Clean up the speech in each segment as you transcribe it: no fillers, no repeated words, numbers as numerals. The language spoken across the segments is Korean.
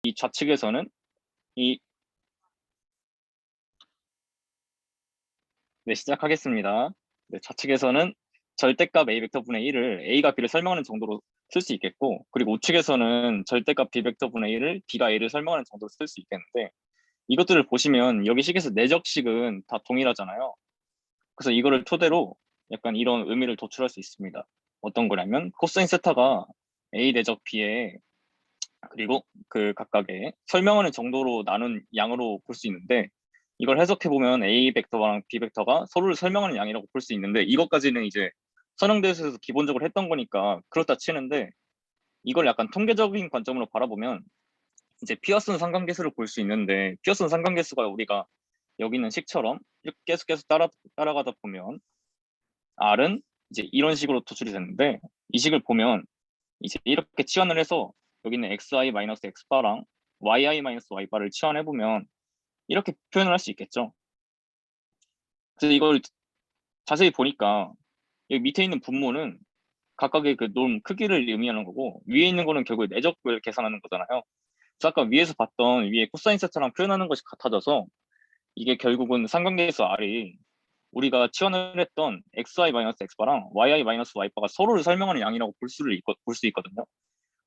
이 좌측에서는 이 네, 시작하겠습니다. 네, 좌측에서는 절대값 a 벡터분의 1을 a가 b를 설명하는 정도로 쓸 수 있겠고, 그리고 우측에서는 절대값 b 벡터분의 1을 b가 a를 설명하는 정도로 쓸 수 있겠는데, 이것들을 보시면 여기 식에서 내적식은 다 동일하잖아요. 그래서 이거를 토대로 약간 이런 의미를 도출할 수 있습니다. 어떤 거냐면 코사인 세타가 a 내적 b에 그리고 그 각각의 설명하는 정도로 나눈 양으로 볼 수 있는데, 이걸 해석해 보면 a 벡터랑 b 벡터가 서로를 설명하는 양이라고 볼 수 있는데, 이것까지는 이제 선형대에서 기본적으로 했던 거니까 그렇다 치는데, 이걸 약간 통계적인 관점으로 바라보면 이제 피어슨 상관계수를 볼 수 있는데, 피어슨 상관계수가 우리가 여기 있는 식처럼 이렇게 계속 따라가다 보면 R은 이제 이런 식으로 도출이 되는데, 이 식을 보면 이제 이렇게 치환을 해서 여기 있는 xi-x바랑 yi-y바를 치환해 보면 이렇게 표현을 할 수 있겠죠. 그래서 이걸 자세히 보니까 여기 밑에 있는 분모는 각각의 그 놀 크기를 의미하는 거고, 위에 있는 거는 결국에 내적을 계산하는 거잖아요. 그래서 아까 위에서 봤던 위에 코사인 세타랑 표현하는 것이 같아져서 이게 결국은 삼각계에서 R이 우리가 치환을 했던 xi-x바랑 yi-y바가 서로를 설명하는 양이라고 볼 수 있거든요.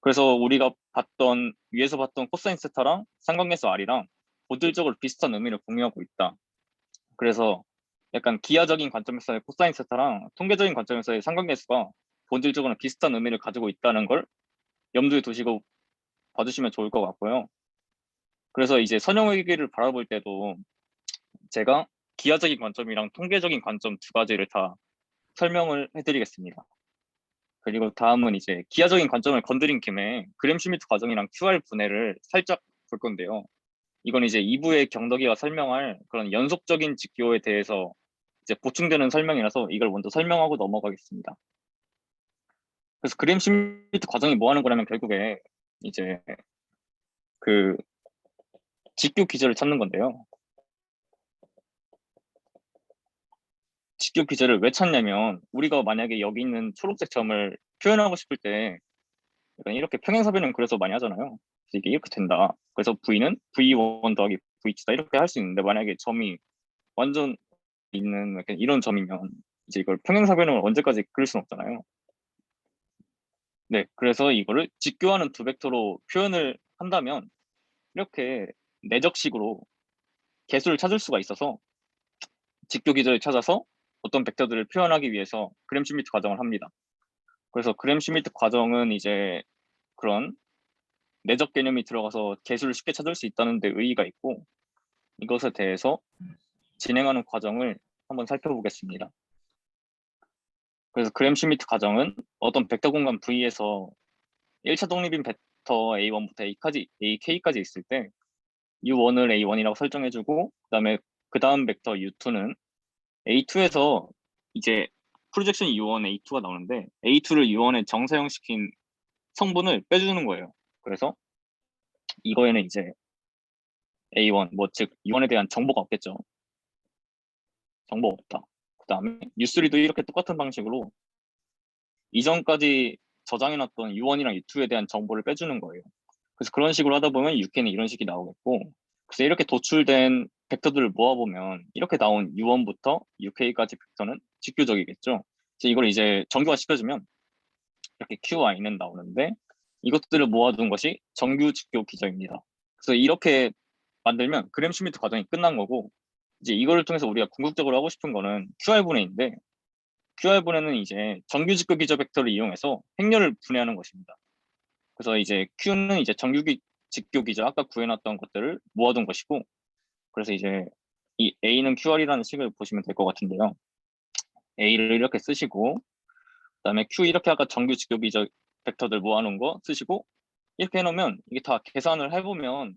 그래서 우리가 봤던 위에서 봤던 코사인 세타랑 삼각계수 R이랑 본질적으로 비슷한 의미를 공유하고 있다. 그래서 약간 기하적인 관점에서의 코사인 세타랑 통계적인 관점에서의 삼각계수가 본질적으로 비슷한 의미를 가지고 있다는 걸 염두에 두시고 봐주시면 좋을 것 같고요. 그래서 이제 선형의기를 바라볼 때도 제가 기하적인 관점이랑 통계적인 관점 두 가지를 다 설명을 해드리겠습니다. 그리고 다음은 이제 기하적인 관점을 건드린 김에 그램 슈미트 과정이랑 QR 분해를 살짝 볼 건데요. 이건 이제 2부의 경덕이가 설명할 그런 연속적인 직교에 대해서 이제 보충되는 설명이라서 이걸 먼저 설명하고 넘어가겠습니다. 그래서 그램 슈미트 과정이 뭐 하는 거냐면 결국에 이제 그 직교 기절을 찾는 건데요. 직교 기절을 왜 찾냐면 우리가 만약에 여기 있는 초록색 점을 표현하고 싶을 때 약간 이렇게 평행사변은 그래서 많이 하잖아요. 그래서 이게 이렇게 된다. 그래서 V는 V1 더하기 V2다 이렇게 할 수 있는데, 만약에 점이 완전 있는 약간 이런 점이면 이제 이걸 평행사변을 언제까지 그릴 수는 없잖아요. 네, 그래서 이거를 직교하는 두 벡터로 표현을 한다면 이렇게 내적식으로 개수를 찾을 수가 있어서 직교 기절을 찾아서 어떤 벡터들을 표현하기 위해서 그램 슈미트 과정을 합니다. 그래서 그램 슈미트 과정은 이제 그런 내적 개념이 들어가서 개수를 쉽게 찾을 수 있다는 데 의의가 있고, 이것에 대해서 진행하는 과정을 한번 살펴보겠습니다. 그래서 그램 슈미트 과정은 어떤 벡터 공간 V에서 1차 독립인 벡터 A1부터 AK까지 있을 때 U1을 A1이라고 설정해주고, 그다음에 그 다음 벡터 U2는 A2에서 이제 프로젝션 U1 A2가 나오는데, A2를 U1에 정사형시킨 성분을 빼주는 거예요. 그래서 이거에는 이제 A1, 뭐 즉 U1에 대한 정보가 없겠죠. 정보가 없다. 그 다음에 U3도 이렇게 똑같은 방식으로 이전까지 저장해놨던 U1이랑 U2에 대한 정보를 빼주는 거예요. 그래서 그런 식으로 하다 보면 UK는 이런 식이 나오겠고, 그래서 이렇게 도출된 벡터들을 모아보면 이렇게 나온 U1부터 UK까지 벡터는 직교적이겠죠. 그래서 이걸 이제 정규화 시켜주면 이렇게 QI는 나오는데, 이것들을 모아둔 것이 정규 직교 기저입니다. 그래서 이렇게 만들면 그램 슈미트 과정이 끝난 거고, 이제 이거를 통해서 우리가 궁극적으로 하고 싶은 거는 QR분해인데, QR분해는 이제 정규 직교 기저 벡터를 이용해서 행렬을 분해하는 것입니다. 그래서 이제 Q는 이제 정규 직교 기저 아까 구해놨던 것들을 모아둔 것이고, 그래서 이제 이 A는 QR이라는 식을 보시면 될 것 같은데요. A를 이렇게 쓰시고, 그다음에 Q 이렇게 아까 정규 직교 기저 벡터들 모아놓은 거 쓰시고, 이렇게 해놓으면 이게 다 계산을 해보면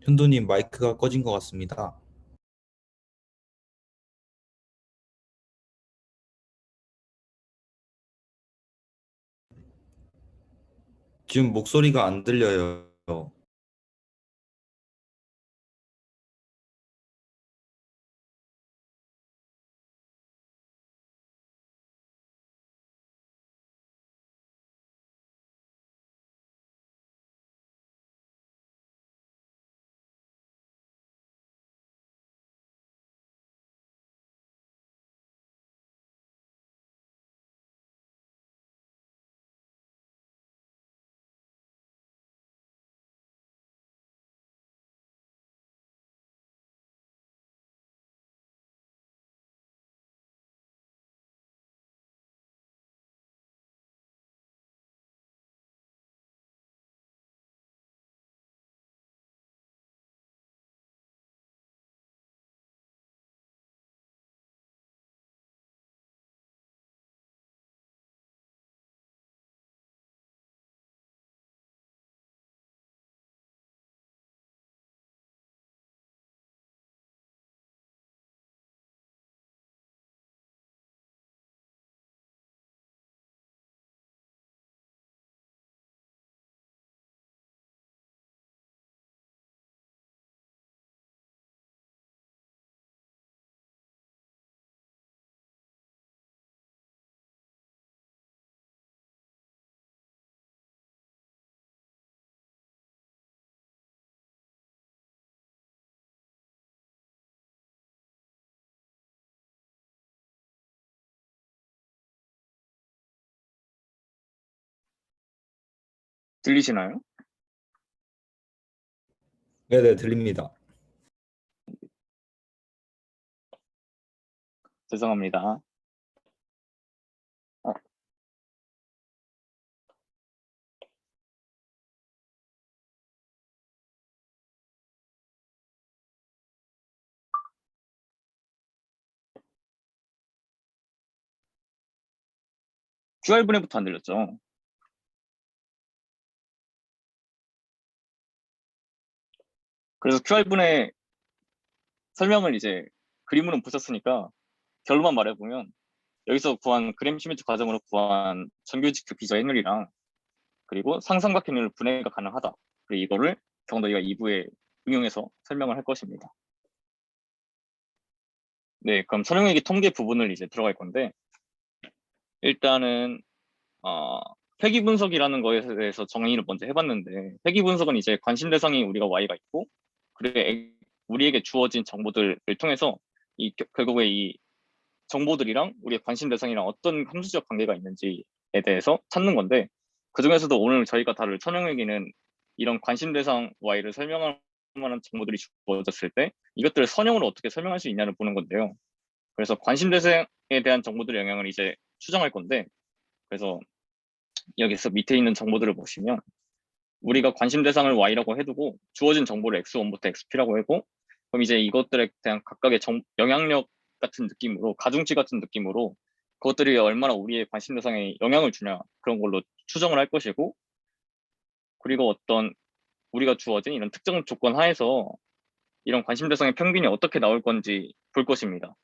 현도님 마이크가 꺼진 것 같습니다. 지금 목소리가 안 들려요. 들리시나요? 네네, 들립니다. 죄송합니다. 어, QR분해부터 안 들렸죠? 그래서 QR분해 설명을 이제 그림으로 보셨으니까 결론만 말해보면 여기서 구한 그램 시미트 과정으로 구한 정규직표 비저 행률이랑 그리고 상삼각형률 분해가 가능하다. 그리고 이거를 경도이가 2부에 응용해서 설명을 할 것입니다. 네, 그럼 선형외기 통계 부분을 이제 들어갈 건데 일단은 회귀 분석이라는 거에 대해서 정의를 먼저 해봤는데 회귀 분석은 이제 관심 대상이 우리가 Y가 있고 그리고 우리에게 주어진 정보들을 통해서 결국에 이 정보들이랑 우리의 관심 대상이랑 어떤 함수적 관계가 있는지에 대해서 찾는 건데 그중에서도 오늘 저희가 다룰 선형외기는 이런 관심 대상 Y를 설명할 만한 정보들이 주어졌을 때 이것들을 선형으로 어떻게 설명할 수 있냐를 보는 건데요. 그래서 관심 대상에 대한 정보들의 영향을 이제 추정할 건데 그래서 여기서 밑에 있는 정보들을 보시면 우리가 관심 대상을 Y라고 해두고 주어진 정보를 X1부터 XP라고 하고 그럼 이제 이것들에 대한 각각의 영향력 같은 느낌으로 가중치 같은 느낌으로 그것들이 얼마나 우리의 관심 대상에 영향을 주냐 그런 걸로 추정을 할 것이고 그리고 어떤 우리가 주어진 이런 특정 조건 하에서 이런 관심 대상의 평균이 어떻게 나올 건지 볼 것입니다.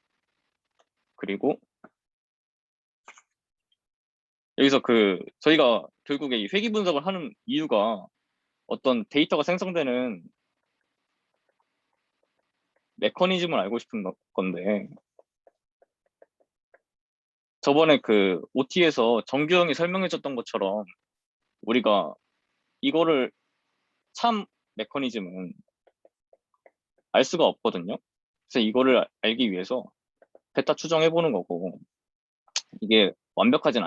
그리고 여기서 저희가 결국에 이 회귀 분석을 하는 이유가 어떤 데이터가 생성되는 메커니즘을 알고 싶은 건데 저번에 그 OT에서 정규형이 설명해줬던 것처럼 우리가 이거를 참 메커니즘은 알 수가 없거든요. 그래서 이거를 알기 위해서 베타 추정해보는 거고 이게 완벽하진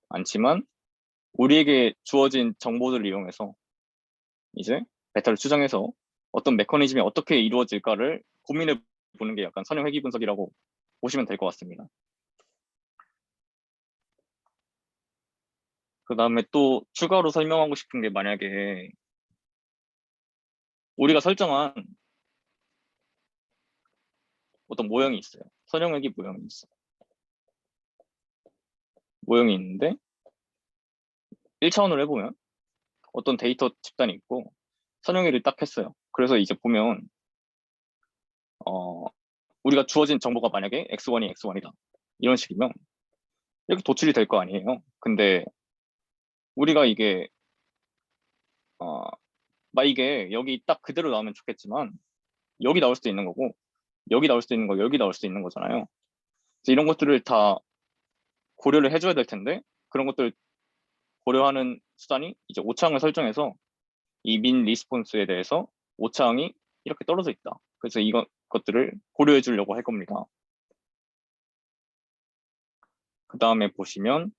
않지만 우리에게 주어진 정보들을 이용해서 이제 베타를 추정해서 어떤 메커니즘이 어떻게 이루어질까를 고민해 보는 게 약간 선형 회귀 분석이라고 보시면 될 것 같습니다. 그 다음에 또 추가로 설명하고 싶은 게 만약에 우리가 설정한 어떤 모형이 있어요. 선형회귀 모형이 있어요. 모형이 있는데 1차원으로 해보면 어떤 데이터 집단이 있고 선형회를 딱 했어요. 그래서 이제 보면 어, 우리가 주어진 정보가 만약에 X1이 X1이다. 이런 식이면 이렇게 도출이 될 거 아니에요. 근데 우리가 이게 막 이게 여기 딱 그대로 나오면 좋겠지만 여기 나올 수도 있는 거고 여기 나올 수도 있는 거 여기 나올 수도 있는 거잖아요. 그래서 이런 것들을 다 고려를 해줘야 될 텐데 그런 것들 고려하는 수단이 이제 오차항을 설정해서 이 민 리스폰스에 대해서 오차항이 이렇게 떨어져 있다. 그래서 것들을 고려해 주려고 할 겁니다. 그 다음에 보시면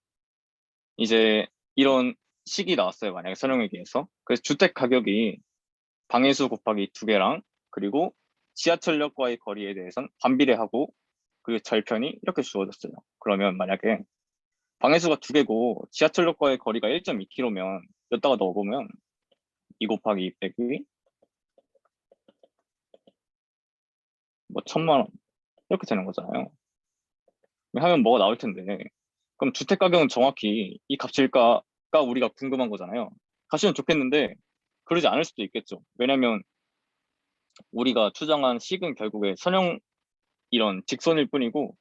이제 이런 식이 나왔어요. 만약에 선형회계에서. 그래서 주택 가격이 방해수 곱하기 2개랑 그리고 지하철역과의 거리에 대해서는 반비례하고 그리고 절편이 이렇게 주어졌어요. 그러면 만약에 방해수가 2개고 지하철역과의 거리가 1.2km면 여기다가 넣어보면 2 곱하기 2 빼기 뭐 1000만 원 이렇게 되는 거잖아요. 하면 뭐가 나올 텐데 그럼 주택 가격은 정확히 이 값일까가 우리가 궁금한 거잖아요. 갔으면 좋겠는데 그러지 않을 수도 있겠죠. 왜냐면 우리가 추정한 식은 결국에 선형 이런 직선일 뿐이고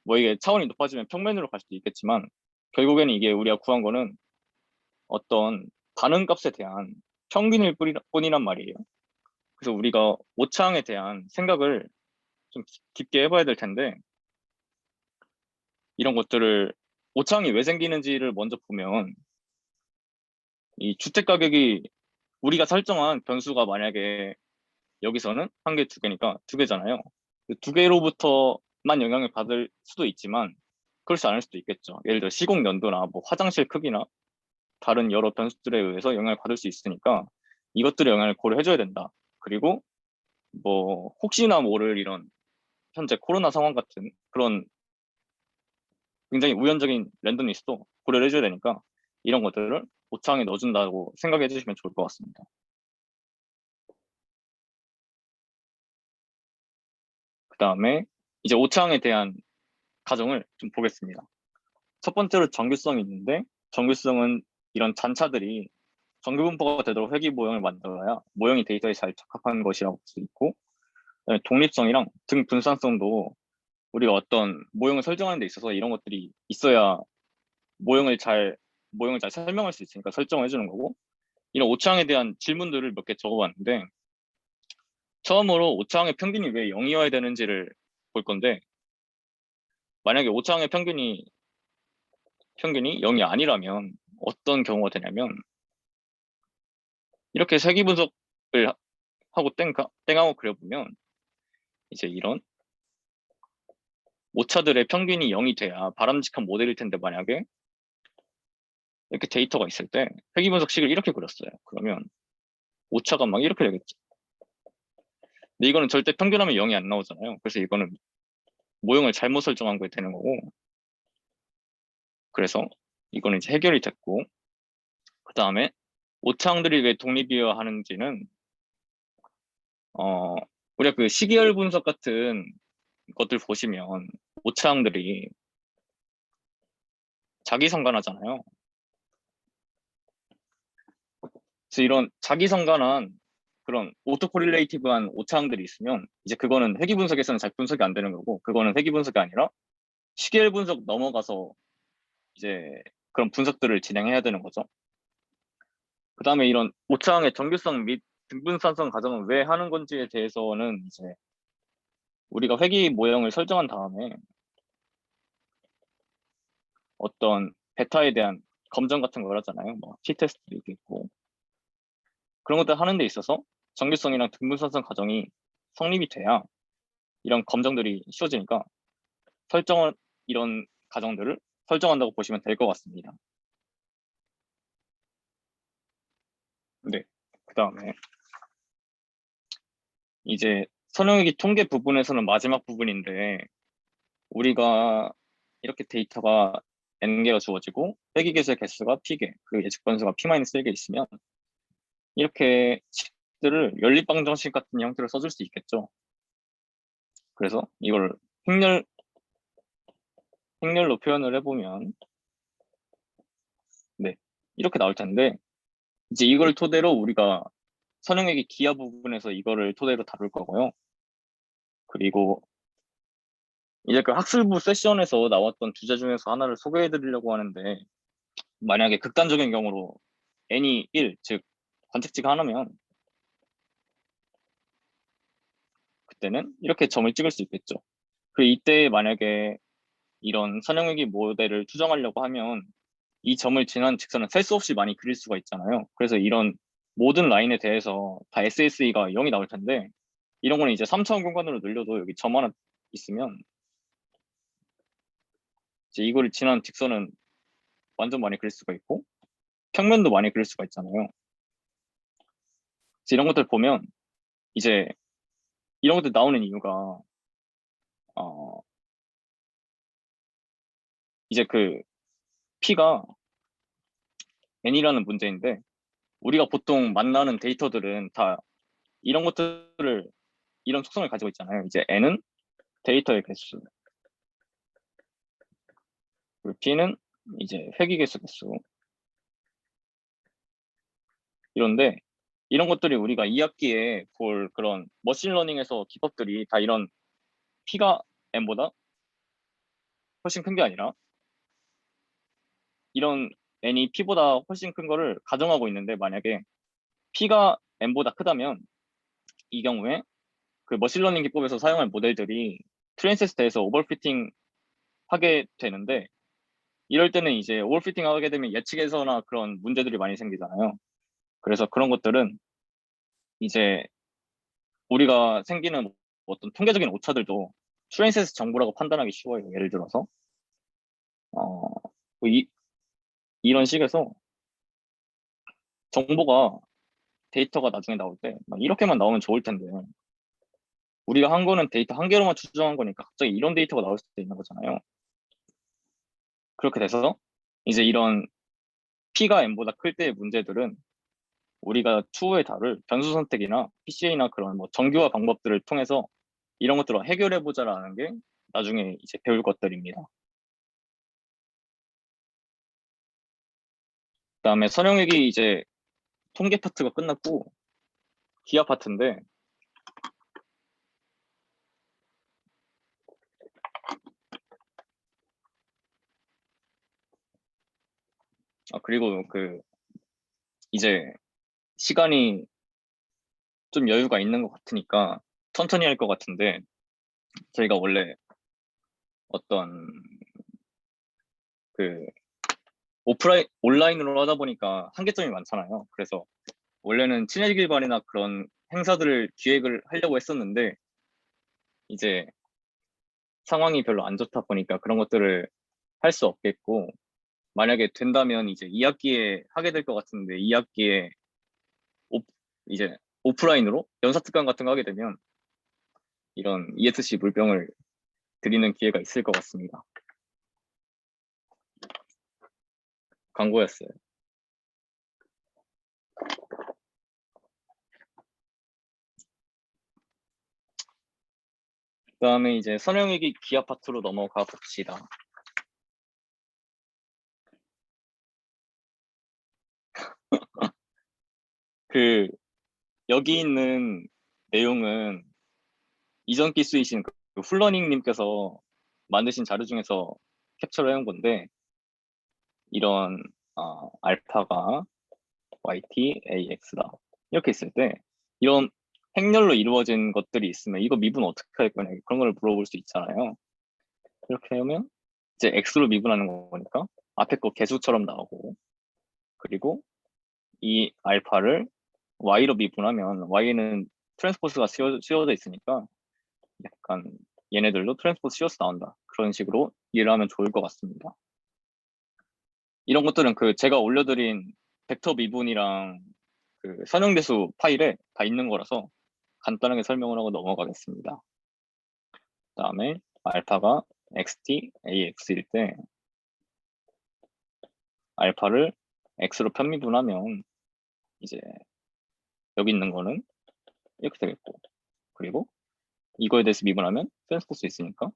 뭐 이게 차원이 높아지면 평면으로 갈 수도 있겠지만 결국에는 이게 우리가 구한 거는 어떤 반응값에 대한 평균일 뿐이란 말이에요. 그래서 우리가 오차항에 대한 생각을 좀 깊게 해봐야 될 텐데 이런 것들을 오차항이 왜 생기는지를 먼저 보면 이 주택 가격이 우리가 설정한 변수가 만약에 여기서는 1개, 2개니까 2개잖아요. 2개로부터만 영향을 받을 수도 있지만 그렇지 않을 수도 있겠죠. 예를 들어 시공 연도나 뭐 화장실 크기나 다른 여러 변수들에 의해서 영향을 받을 수 있으니까 이것들의 영향을 고려해줘야 된다. 그리고 뭐 혹시나 모를 이런 현재 코로나 상황 같은 그런 굉장히 우연적인 랜덤리스도 고려를 해줘야 되니까 이런 것들을 오차항에 넣어준다고 생각해 주시면 좋을 것 같습니다. 그 다음에 이제 오차항에 대한 가정을 좀 보겠습니다. 첫 번째로 정규성이 있는데 정규성은 이런 잔차들이 정규 분포가 되도록 회귀 모형을 만들어야 모형이 데이터에 잘 적합한 것이라고 볼 수 있고 그다음에 독립성이랑 등 분산성도 우리가 어떤 모형을 설정하는 데 있어서 이런 것들이 있어야 모형을 잘 설명할 수 있으니까 설정을 해주는 거고 이런 오차항에 대한 질문들을 몇 개 적어봤는데 처음으로 오차항의 평균이 왜 0이어야 되는지를 볼 건데 만약에 오차항의 평균이 0이 아니라면 어떤 경우가 되냐면 이렇게 세기 분석을 하고 땡하고 그려보면 이제 이런 오차들의 평균이 0이 돼야 바람직한 모델일 텐데 만약에 이렇게 데이터가 있을 때 회귀 분석식을 이렇게 그렸어요. 그러면 오차가 막 이렇게 되겠죠. 근데 이거는 절대 평균하면 0이 안 나오잖아요. 그래서 이거는 모형을 잘못 설정한 거에 되는 거고 그래서 이거는 이제 해결이 됐고 그 다음에 오차항들이 왜 독립이어야 하는지는 우리가 그 시계열 분석 같은 것들 보시면 오차항들이 자기성간하잖아요. 그래서 이런 자기성간한 그런 오토코릴레이티브한 오차항들이 있으면 이제 그거는 회귀 분석에서는 잘 분석이 안 되는 거고 그거는 회귀 분석이 아니라 시계열 분석 넘어가서 이제 그런 분석들을 진행해야 되는 거죠. 그 다음에 이런 오차항의 정규성 및 등분산성 가정은 왜 하는 건지에 대해서는 이제 우리가 회귀 모형을 설정한 다음에 어떤 베타에 대한 검정 같은 걸 하잖아요. 뭐 t-테스트도 있겠고 그런 것들 하는 데 있어서 정규성이랑 등분산성 가정이 성립이 돼야 이런 검정들이 씌워지니까 이런 가정들을 설정한다고 보시면 될 것 같습니다. 네. 그 다음에 이제 선형외기 통계 부분에서는 마지막 부분인데 우리가 이렇게 데이터가 n개가 주어지고 회귀개수의 개수가 p개 그리고 예측 변수가 p-1개 있으면 이렇게 식들을 연립방정식 같은 형태로 써줄 수 있겠죠. 그래서 이걸 행렬로 표현을 해보면 네 이렇게 나올 텐데 이제 이걸 토대로 우리가 선형외기 기하 부분에서 이거를 토대로 다룰 거고요. 그리고 이제 그 학술부 세션에서 나왔던 주제 중에서 하나를 소개해 드리려고 하는데 만약에 극단적인 경우로 n이 1, 즉 관측지가 하나면 그때는 이렇게 점을 찍을 수 있겠죠. 그리고 이때 만약에 이런 선형외기 모델을 추정하려고 하면 이 점을 지난 직선은 셀 수 없이 많이 그릴 수가 있잖아요. 그래서 이런 모든 라인에 대해서 다 SSE가 0이 나올 텐데 이런 거는 이제 3차원 공간으로 늘려도 여기 점 하나 있으면 이제 이거를 지난 직선은 완전 많이 그릴 수가 있고 평면도 많이 그릴 수가 있잖아요. 그래서 이런 것들 보면 이제 이런 것들 나오는 이유가 어 이제 그 P가 N이라는 문제인데 우리가 보통 만나는 데이터들은 다 이런 것들을 이런 속성을 가지고 있잖아요. 이제 N은 데이터의 개수, 그리고 P는 이제 회귀 개수. 이런데 이런 것들이 우리가 2학기에 볼 그런 머신러닝에서 기법들이 다 이런 P가 N보다 훨씬 큰 게 아니라 이런 N이 P보다 훨씬 큰 거를 가정하고 있는데 만약에 P가 N보다 크다면 이 경우에 그 머신러닝 기법에서 사용할 모델들이 트랜시스터에서 오버피팅 하게 되는데 이럴 때는 이제 오버피팅 하게 되면 예측에서나 그런 문제들이 많이 생기잖아요. 그래서 그런 것들은 이제 우리가 생기는 어떤 통계적인 오차들도 트랜시스 정보라고 판단하기 쉬워요. 예를 들어서 어, 뭐 이런 식에서 정보가 데이터가 나중에 나올 때 막 이렇게만 나오면 좋을 텐데 우리가 한 거는 데이터 한 개로만 추정한 거니까 갑자기 이런 데이터가 나올 수도 있는 거잖아요. 그렇게 돼서 이제 이런 P가 N보다 클 때의 문제들은 우리가 추후에 다룰 변수 선택이나 PCA나 그런 뭐 정규화 방법들을 통해서 이런 것들을 해결해 보자라는 게 나중에 이제 배울 것들입니다. 그다음에 선형외기 이제 통계 파트가 끝났고 기하 파트인데 그리고 그 이제 시간이 좀 여유가 있는 것 같으니까 천천히 할 것 같은데 저희가 원래 어떤 그 온라인으로 하다 보니까 한계점이 많잖아요. 그래서 원래는 친해지기반이나 그런 행사들을 기획을 하려고 했었는데 이제 상황이 별로 안 좋다 보니까 그런 것들을 할 수 없겠고 만약에 된다면 이제 2학기에 하게 될 것 같은데 2학기에 이제 오프라인으로 연사특강 같은 거 하게 되면 이런 ESC 물병을 드리는 기회가 있을 것 같습니다. 광고였어요. 그다음에 이제 선형외기 기하 파트로 넘어가 봅시다. 그 여기 있는 내용은 이전 기수이신 그 훌러닝님께서 만드신 자료 중에서 캡처를 해온 건데 이런 알파가 YT, AX다 이렇게 있을 때 이런 행렬로 이루어진 것들이 있으면 이거 미분 어떻게 할 거냐 그런 걸 물어볼 수 있잖아요. 이렇게 하면 이제 X로 미분하는 거니까 앞에 거 개수처럼 나오고 그리고 이 알파를 Y로 미분하면 Y는 트랜스포스가 씌워져 있으니까 약간 얘네들도 트랜스포스 씌워서 나온다. 그런 식으로 이해를 하면 좋을 것 같습니다. 이런 것들은 그 제가 올려드린 벡터 미분이랑 그 선형대수 파일에 다 있는 거라서 간단하게 설명을 하고 넘어가겠습니다. 그다음에 알파가 xt, ax일 때 알파를 x로 편미분하면 이제 여기 있는 거는 이렇게 되겠고 그리고 이거에 대해서 미분하면 트랜스포스 있으니까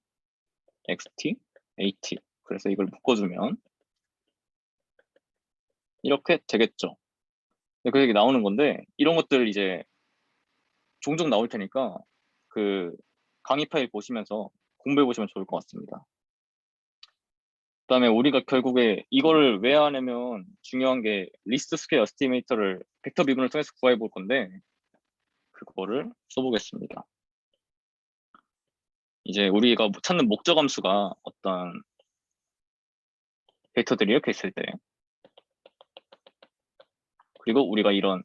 xt, at 그래서 이걸 묶어주면 이렇게 되겠죠. 그 얘기 나오는 건데 이런 것들 이제 종종 나올 테니까 그 강의 파일 보시면서 공부해 보시면 좋을 것 같습니다. 그다음에 우리가 결국에 이거를 왜 하냐면 중요한 게 리스트 스퀘어 에스티메이터를 벡터 미분을 통해서 구해 볼 건데 그거를 써보겠습니다. 이제 우리가 찾는 목적 함수가 어떤 벡터들이 이렇게 있을 때 그리고 우리가 이런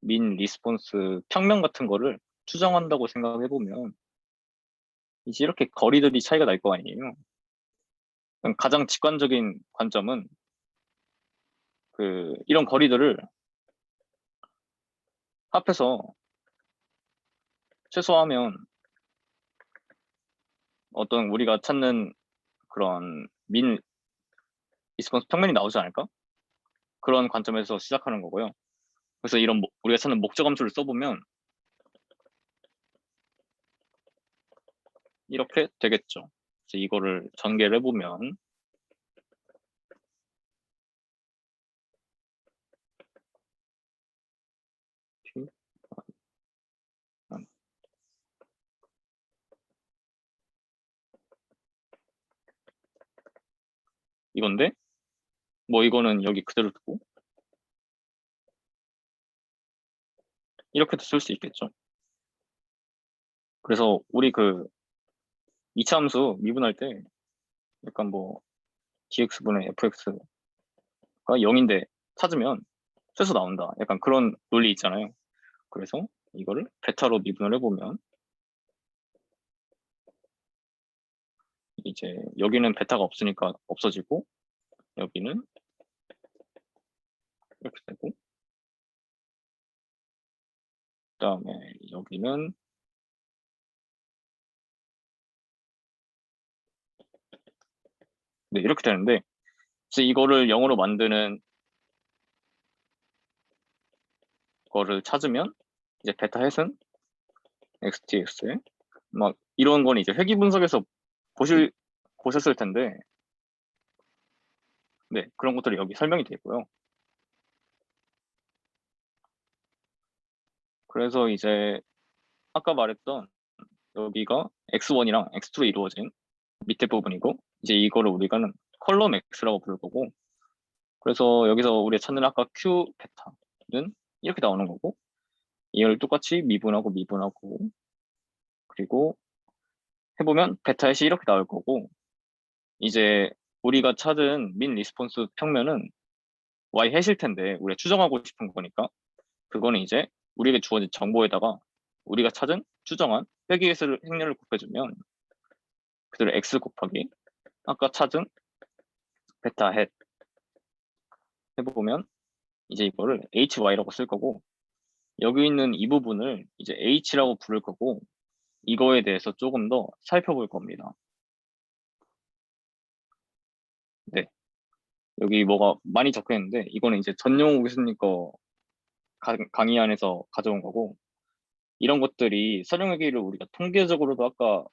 민 리스폰스 평면 같은 거를 추정한다고 생각해 보면 이제 이렇게 거리들이 차이가 날 거 아니에요. 가장 직관적인 관점은 이런 거리들을 합해서 최소화하면 어떤 우리가 찾는 그런 민 리스폰스 평면이 나오지 않을까? 그런 관점에서 시작하는 거고요. 그래서 이런 우리가 찾는 목적 함수를 써보면 이렇게 되겠죠. 그래서 이거를 전개를 해보면 이건데 뭐 이거는 여기 그대로 두고 이렇게도 쓸 수 있겠죠. 그래서 우리 2차 함수 미분할 때 약간 뭐 dx분의 fx가 0인데 찾으면 최소 나온다. 약간 그런 논리 있잖아요. 그래서 이거를 베타로 미분을 해보면 이제 여기는 베타가 없으니까 없어지고 여기는 이렇게 되고 그다음에 여기는 네, 이렇게 되는데 이제 이거를 0으로 만드는 거를 찾으면 이제 베타 햇은 xtx에 막 이런 건 이제 회귀 분석에서 보셨을 텐데 네, 그런 것들이 여기 설명이 되어 있고요. 그래서 이제 아까 말했던 여기가 x1이랑 x2로 이루어진 밑에 부분이고 이제 이거를 우리가는 컬럼 x라고 부를 거고 그래서 여기서 우리가 찾는 아까 q 베타는 이렇게 나오는 거고 이걸 똑같이 미분하고 미분하고 그리고 해보면 베타 햇이 이렇게 나올 거고 이제 우리가 찾은 민 리스폰스 평면은 y 햇일 텐데 우리가 추정하고 싶은 거니까 그거는 이제 우리에게 주어진 정보에다가 우리가 찾은 추정한 회귀했을 행렬을 곱해주면 그대로 x 곱하기 아까 찾은 베타 햇 해보면 이제 이거를 hy라고 쓸 거고 여기 있는 이 부분을 이제 h라고 부를 거고 이거에 대해서 조금 더 살펴볼 겁니다. 네, 여기 뭐가 많이 적혀 있는데 이거는 이제 전용우 교수님 거 강의 안에서 가져온 거고 이런 것들이 설명회기를 우리가 통계적으로도 아까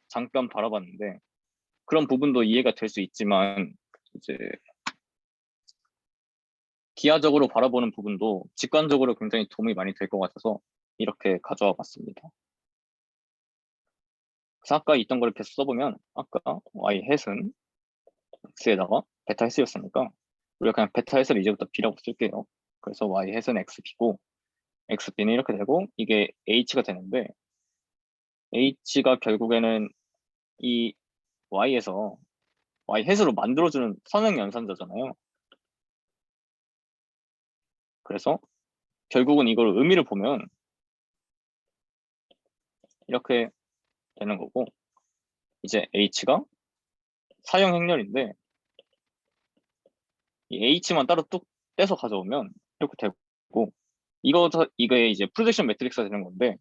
잠깐 바라봤는데 그런 부분도 이해가 될 수 있지만 이제 기하적으로 바라보는 부분도 직관적으로 굉장히 도움이 많이 될 것 같아서 이렇게 가져와 봤습니다. 그래서 아까 있던 걸 계속 써보면 아까 y 햇은 x에다가 베타 햇이었으니까 우리가 그냥 베타 햇을 이제부터 b라고 쓸게요. 그래서 y 햇은 xb고 xb는 이렇게 되고 이게 h가 되는데 h가 결국에는 이 y에서 y 햇으로 만들어주는 선행 연산자잖아요. 그래서 결국은 이걸 의미를 보면 이렇게 되는 거고 이제 h가 사형 행렬인데 이 h만 따로 뚝 떼서 가져오면 이렇게 되고 이게 이제 프로젝션 매트릭스가 되는 건데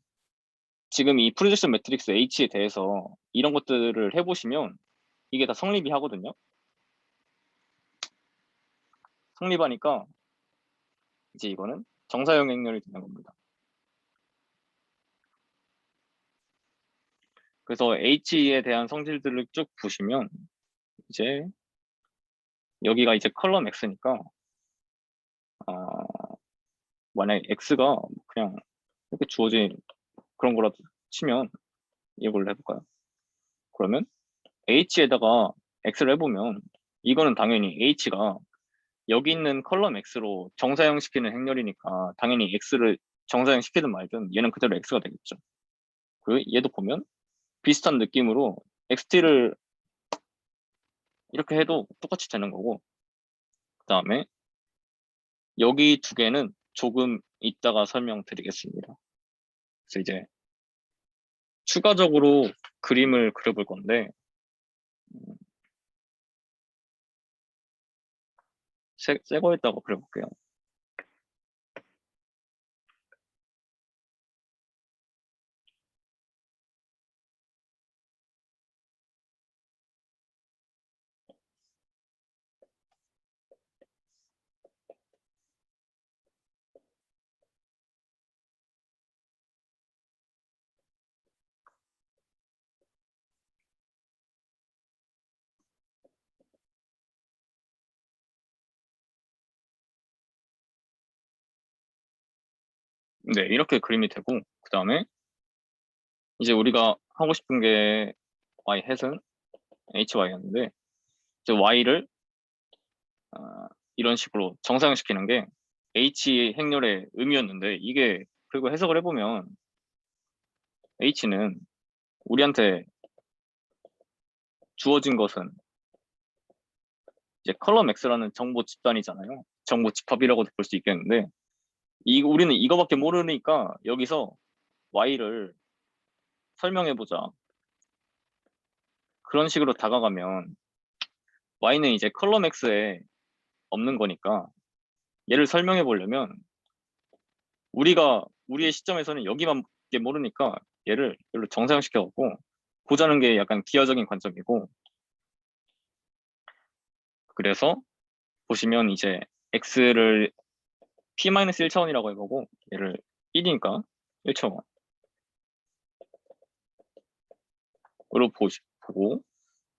지금 이 프로젝션 매트릭스 h에 대해서 이런 것들을 해보시면 이게 다 성립이 하거든요. 성립하니까 이제 이거는 정사형 행렬이 되는 겁니다. 그래서 h에 대한 성질들을 쭉 보시면 이제 여기가 이제 컬럼 x니까 만약에 x가 그냥 이렇게 주어진 그런 거라도 치면 이걸로 해볼까요? 그러면 h에다가 X를 해보면 이거는 당연히 H가 여기 있는 컬럼 X로 정사형시키는 행렬이니까 당연히 X를 정사형시키든 말든 얘는 그대로 X가 되겠죠. 그리고 얘도 보면 비슷한 느낌으로 XT를 이렇게 해도 똑같이 되는 거고, 그 다음에 여기 두 개는 조금 이따가 설명드리겠습니다. 그래서 이제 추가적으로 그림을 그려볼 건데, 새 거에다가 그려볼게요. 네, 이렇게 그림이 되고, 그 다음에 이제 우리가 하고 싶은 게 y 햇은 hy였는데, 이제 y를 이런 식으로 정사형시키는 게 h 행렬의 의미였는데, 이게 그리고 해석을 해보면 h는 우리한테 주어진 것은 이제 컬럼 x라는 정보 집단이잖아요. 정보 집합이라고도 볼 수 있겠는데, 우리는 이거밖에 모르니까 여기서 y를 설명해보자. 그런 식으로 다가가면 y는 이제 컬럼 x에 없는 거니까 얘를 설명해 보려면 우리의 시점에서는 여기밖에 모르니까 얘를 별로 정상시켜 갖고 보자는 게 약간 기하적인 관점이고, 그래서 보시면 이제 x를 p-1차원이라고 해보고 얘를 1이니까 1차원으로 보고,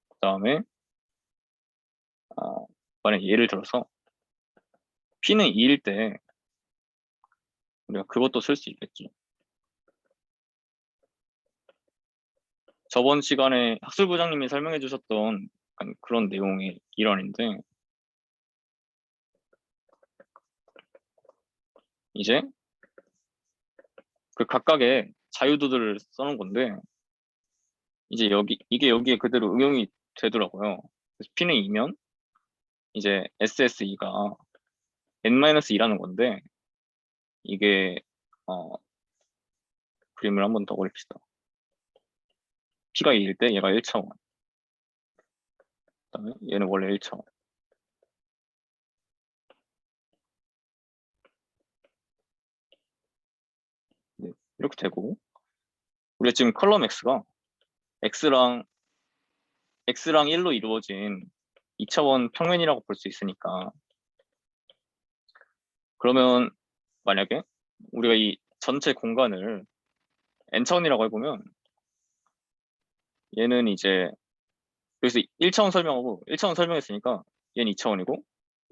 그 다음에 만약 예를 들어서 p는 2일 때 우리가 그것도 쓸 수 있겠지. 저번 시간에 학술부장님이 설명해 주셨던 약간 그런 내용의 일환인데, 이제 그 각각의 자유도들을 써놓은 건데, 이제 이게 여기에 그대로 응용이 되더라고요. 그래서 P는 2면 이제 SSE가 N-2라는 건데, 이게 그림을 한번 더 그립시다. P가 2일 때 얘가 1차원, 그다음에 얘는 원래 1차원. 네, 이렇게 되고, 우리가 지금 컬럼 X랑 1로 이루어진 2차원 평면이라고 볼 수 있으니까, 그러면 만약에 우리가 이 전체 공간을 n차원이라고 해보면 얘는 이제 그래서 1차원 설명하고 1차원 설명했으니까 얘는 2차원이고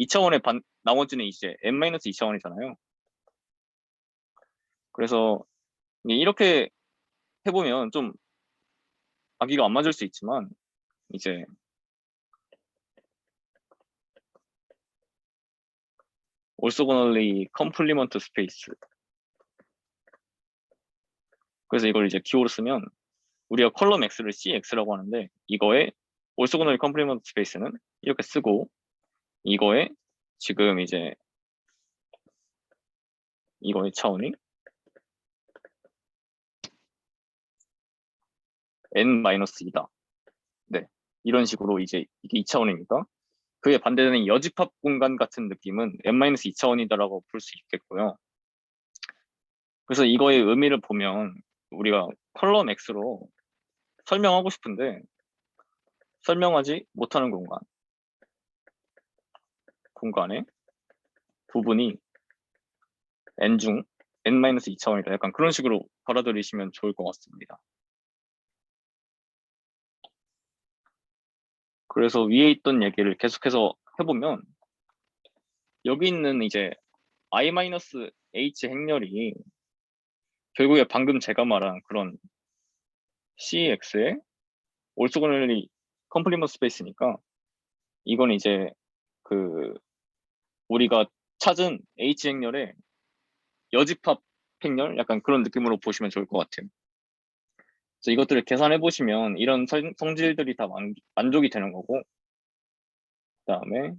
2차원의 나머지는 이제 n-2차원이잖아요. 그래서 이렇게 해보면 좀 아기가 안 맞을 수 있지만 이제 orthogonally complement space, 그래서 이걸 이제 기호로 쓰면 우리가 컬럼 X를 CX라고 하는데 이거의 orthogonally complement space는 이렇게 쓰고, 이거의 지금 이제 이거의 차원이 n-2다. 네, 이런 식으로 이제 이게 2차원이니까 그에 반대되는 여집합 공간 같은 느낌은 n-2차원이다라고 볼 수 있겠고요. 그래서 이거의 의미를 보면 우리가 컬럼 X로 설명하고 싶은데 설명하지 못하는 공간의 부분이 n 중 n-2차원이다. 약간 그런 식으로 받아들이시면 좋을 것 같습니다. 그래서 위에 있던 얘기를 계속해서 해보면 여기 있는 이제 i-h 행렬이 결국에 방금 제가 말한 그런 CX의 orthogonally complement space니까 이건 이제 그 우리가 찾은 H 행렬의 여집합 행렬 약간 그런 느낌으로 보시면 좋을 것 같아요. 그래서 이것들을 계산해 보시면 이런 성질들이 다 만족이 되는 거고, 그다음에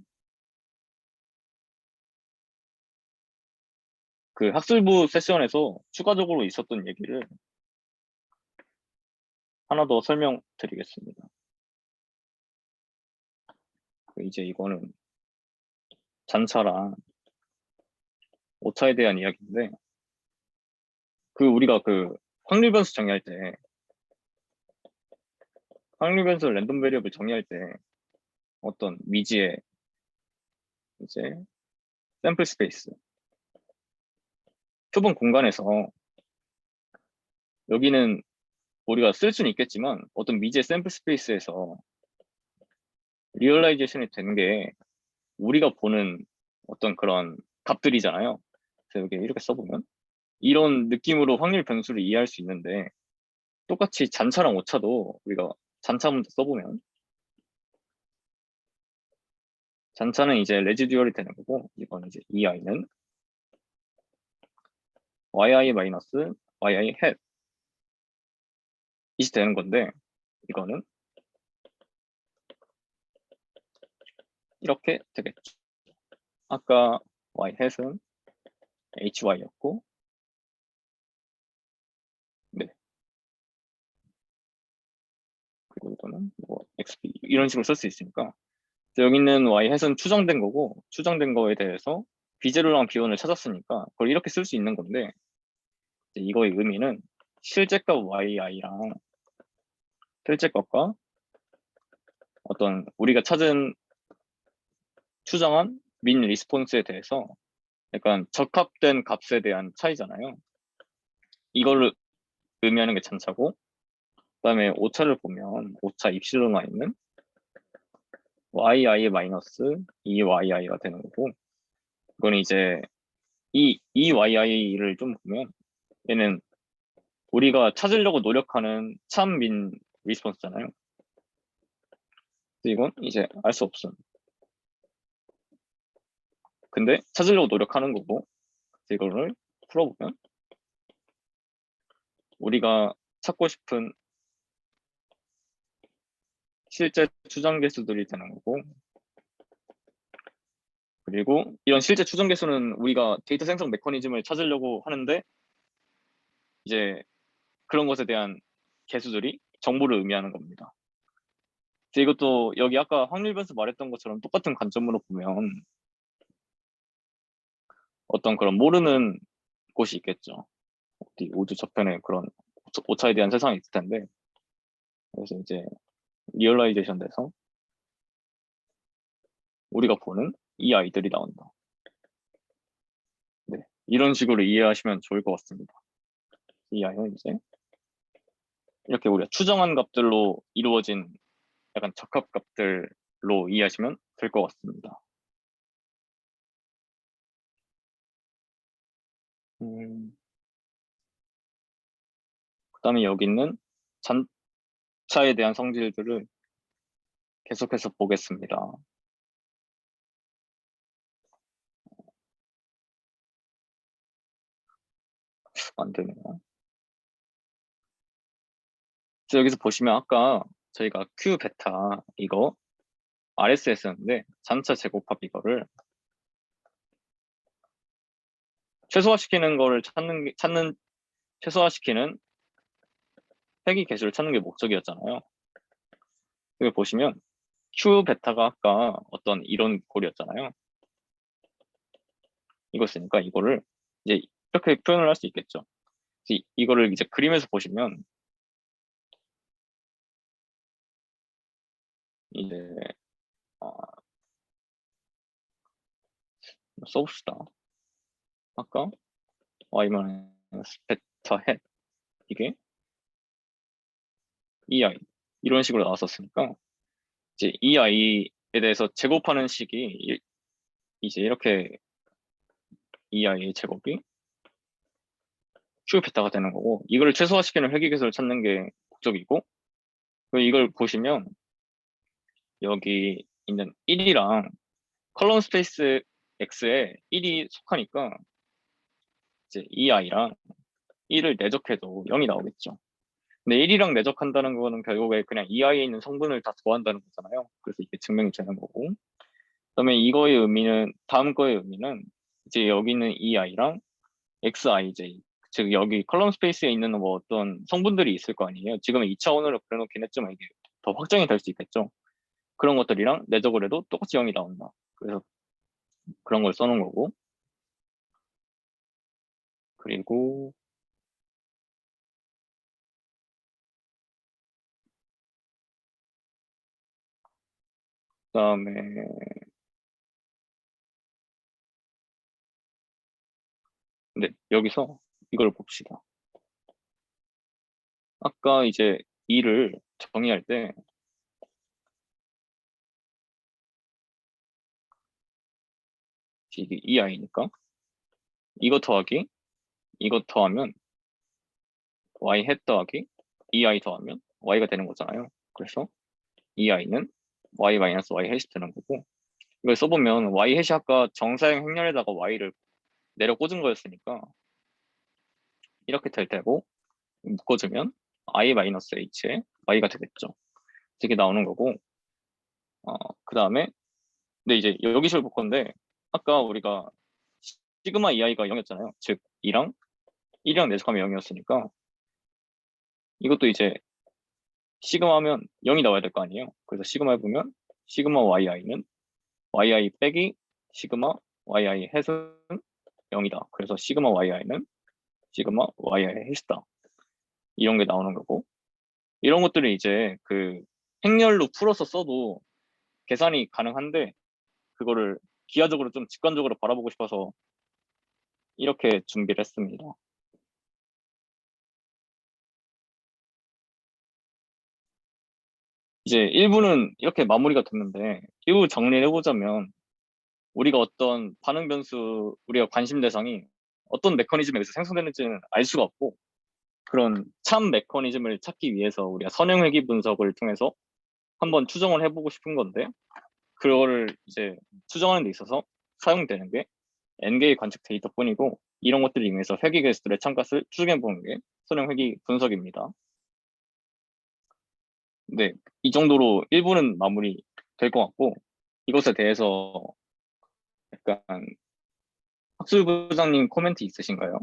그 학술부 세션에서 추가적으로 있었던 얘기를 하나 더 설명드리겠습니다. 이제 이거는 잔차랑 오차에 대한 이야기인데, 우리가 확률 변수 정의할 때, 확률 변수 랜덤 베리어블 정의할 때 어떤 미지의 이제 샘플 스페이스 표본 공간에서, 여기는 우리가 쓸 수는 있겠지만 어떤 미지의 샘플 스페이스에서 리얼라이제이션이 된 게 우리가 보는 어떤 그런 값들이잖아요. 그래서 여기 이렇게 써보면 이런 느낌으로 확률 변수를 이해할 수 있는데, 똑같이 잔차랑 오차도 우리가 잔차 문제 써보면, 잔차는 이제 레지듀얼이 되는 거고, 이건 이제 EI는 yi 마이너스 yi 햇 이시 되는 건데, 이거는 이렇게 되겠죠. 아까 y 햇은 hy였고, 네, 그리고 이거는 뭐 xp 이런 식으로 쓸 수 있으니까, 여기 있는 y 햇은 추정된 거고, 추정된 거에 대해서 비제로랑 비원을 찾았으니까 그걸 이렇게 쓸 수 있는 건데, 이거의 의미는 실제값 yi랑 실제값과 어떤 우리가 찾은 추정한 민 리스폰스에 대해서 약간 적합된 값에 대한 차이잖아요. 이걸 의미하는 게 잔차고, 그다음에 오차를 보면 오차 입실론 y는 yi 마이너스 2yi가 되는 거고, 이건 이제 이 yi를 좀 보면 얘는 우리가 찾으려고 노력하는 참민 리스폰스잖아요. 이건 이제 알 수 없음. 근데 찾으려고 노력하는 거고, 이거를 풀어보면 우리가 찾고 싶은 실제 추정 개수들이 되는 거고, 그리고 이런 실제 추정 개수는 우리가 데이터 생성 메커니즘을 찾으려고 하는데, 이제 그런 것에 대한 개수들이 정보를 의미하는 겁니다. 이것도 여기 아까 확률 변수 말했던 것처럼 똑같은 관점으로 보면 어떤 그런 모르는 곳이 있겠죠. 어디 우주 저편에 그런 오차에 대한 세상이 있을 텐데, 그래서 이제 리얼라이제이션 돼서 우리가 보는 이 아이들이 나온다. 네, 이런 식으로 이해하시면 좋을 것 같습니다. 이 아이는 이제 이렇게 우리가 추정한 값들로 이루어진 약간 적합값들로 이해하시면 될 것 같습니다. 그다음에 여기 있는 잔차에 대한 성질들을 계속해서 보겠습니다. 안 되네요. 그래서 여기서 보시면 아까 저희가 Q 베타 이거 RSS였는데, 잔차 제곱합 이거를 최소화시키는 거를 최소화시키는 회귀 개수를 찾는 게 목적이었잖아요. 여기 보시면 Q 베타가 아까 어떤 이론 꼴이었잖아요. 이거 쓰니까 이거를 이제 이렇게 표현을 할 수 있겠죠. 이거를 이제 그림에서 보시면 이제 어, 써봅시다. 아까 y-, 베타 햇 이게 ei 이런 식으로 나왔었으니까, 이제 ei에 대해서 제곱하는 식이 이제 이렇게 ei 제곱이 q 베타가 되는 거고, 이걸 최소화시키는 회귀계수를 찾는 게 목적이고, 이걸 보시면 여기 있는 1이랑 컬럼 스페이스 X에 1이 속하니까 이제 이 i랑 1을 내적해도 0이 나오겠죠. 근데 1이랑 내적한다는 거는 결국에 그냥 이 i에 있는 성분을 다 더한다는 거잖아요. 그래서 이게 증명이 되는 거고. 그다음에 이거의 의미는 다음 거의 의미는 이제 여기 있는 이 i랑 xij 즉 여기 컬럼 스페이스에 있는 뭐 어떤 성분들이 있을 거 아니에요. 지금은 2차원으로 그려놓긴 했지만 이게 더 확장이 될 수 있겠죠. 그런 것들이랑 내적을 해도 똑같이 0이 나온다. 그래서 그런 걸 써놓은 거고. 그리고 그다음에 네, 여기서 이걸 봅시다. 아까 이제 2를 정의할 때 이게 2i니까 이거 더하기 이거 더하면 y 햇 더하기 2i 더하면 y가 되는 거잖아요. 그래서 2i는 y 마이너스 y 햇이 되는 거고 이걸 써보면 y 햇이 아까 정사형 행렬에다가 y를 내려 꽂은 거였으니까 이렇게 될 테고 묶어주면 i 마이너스 h에 y가 되겠죠. 이게 나오는 거고 그 다음에 근데 이제 여기서 볼 건데 아까 우리가 시그마 2i가 0이었잖아요. 즉 2랑 1이랑 내적하면 0이었으니까 이것도 이제 시그마 하면 0이 나와야 될 거 아니에요. 그래서 시그마 해보면 시그마 yi는 yi 빼기 시그마 yi 햇은 0이다. 그래서 시그마 yi는 시그마 yi 햇이다. 이런 게 나오는 거고 이런 것들을 이제 그 행렬로 풀어서 써도 계산이 가능한데 그거를 기하적으로 좀 직관적으로 바라보고 싶어서 이렇게 준비를 했습니다. 이제 1부는 이렇게 마무리가 됐는데 1부 정리를 해보자면 우리가 어떤 반응 변수, 우리가 관심 대상이 어떤 메커니즘에 의해서 생성되는지는 알 수가 없고 그런 참 메커니즘을 찾기 위해서 우리가 선형회귀 분석을 통해서 한번 추정을 해보고 싶은 건데 그거를 이제 추정하는 데 있어서 사용되는 게 N개의 관측 데이터뿐이고 이런 것들을 이용해서 회귀 개수들의 참값을 추정해보는 게 선형회귀 분석입니다. 네, 이 정도로 1부는 마무리 될 것 같고 이것에 대해서 약간 학술부장님 코멘트 있으신가요?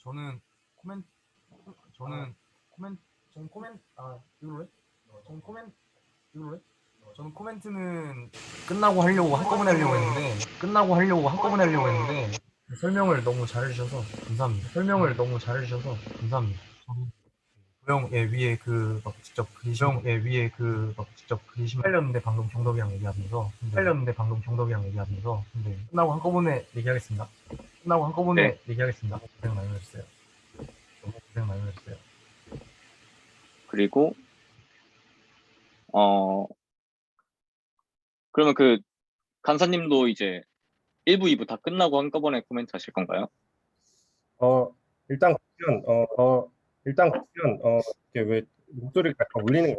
저는 코멘 저는 코멘 저는 코멘 이걸로 해? 저는 코멘 이걸로 해? 저는 코멘트는 끝나고 하려고 한꺼번에 하려고 했는데 설명을 너무 잘해주셔서 감사합니다. 도형에 위에 그 막 직접 그리신 팔렸는데 방금 경덕이랑 얘기하면서 근데 끝나고 한꺼번에 얘기하겠습니다. 네, 고생 많이 하셨어요. 너무 고생 많이 하셨어요. 그리고 그러면 그 간사님도 이제 1부, 2부 다 끝나고 한꺼번에 코멘트 하실 건가요? 일단 그러면 이게 왜 목소리가 약간 울리는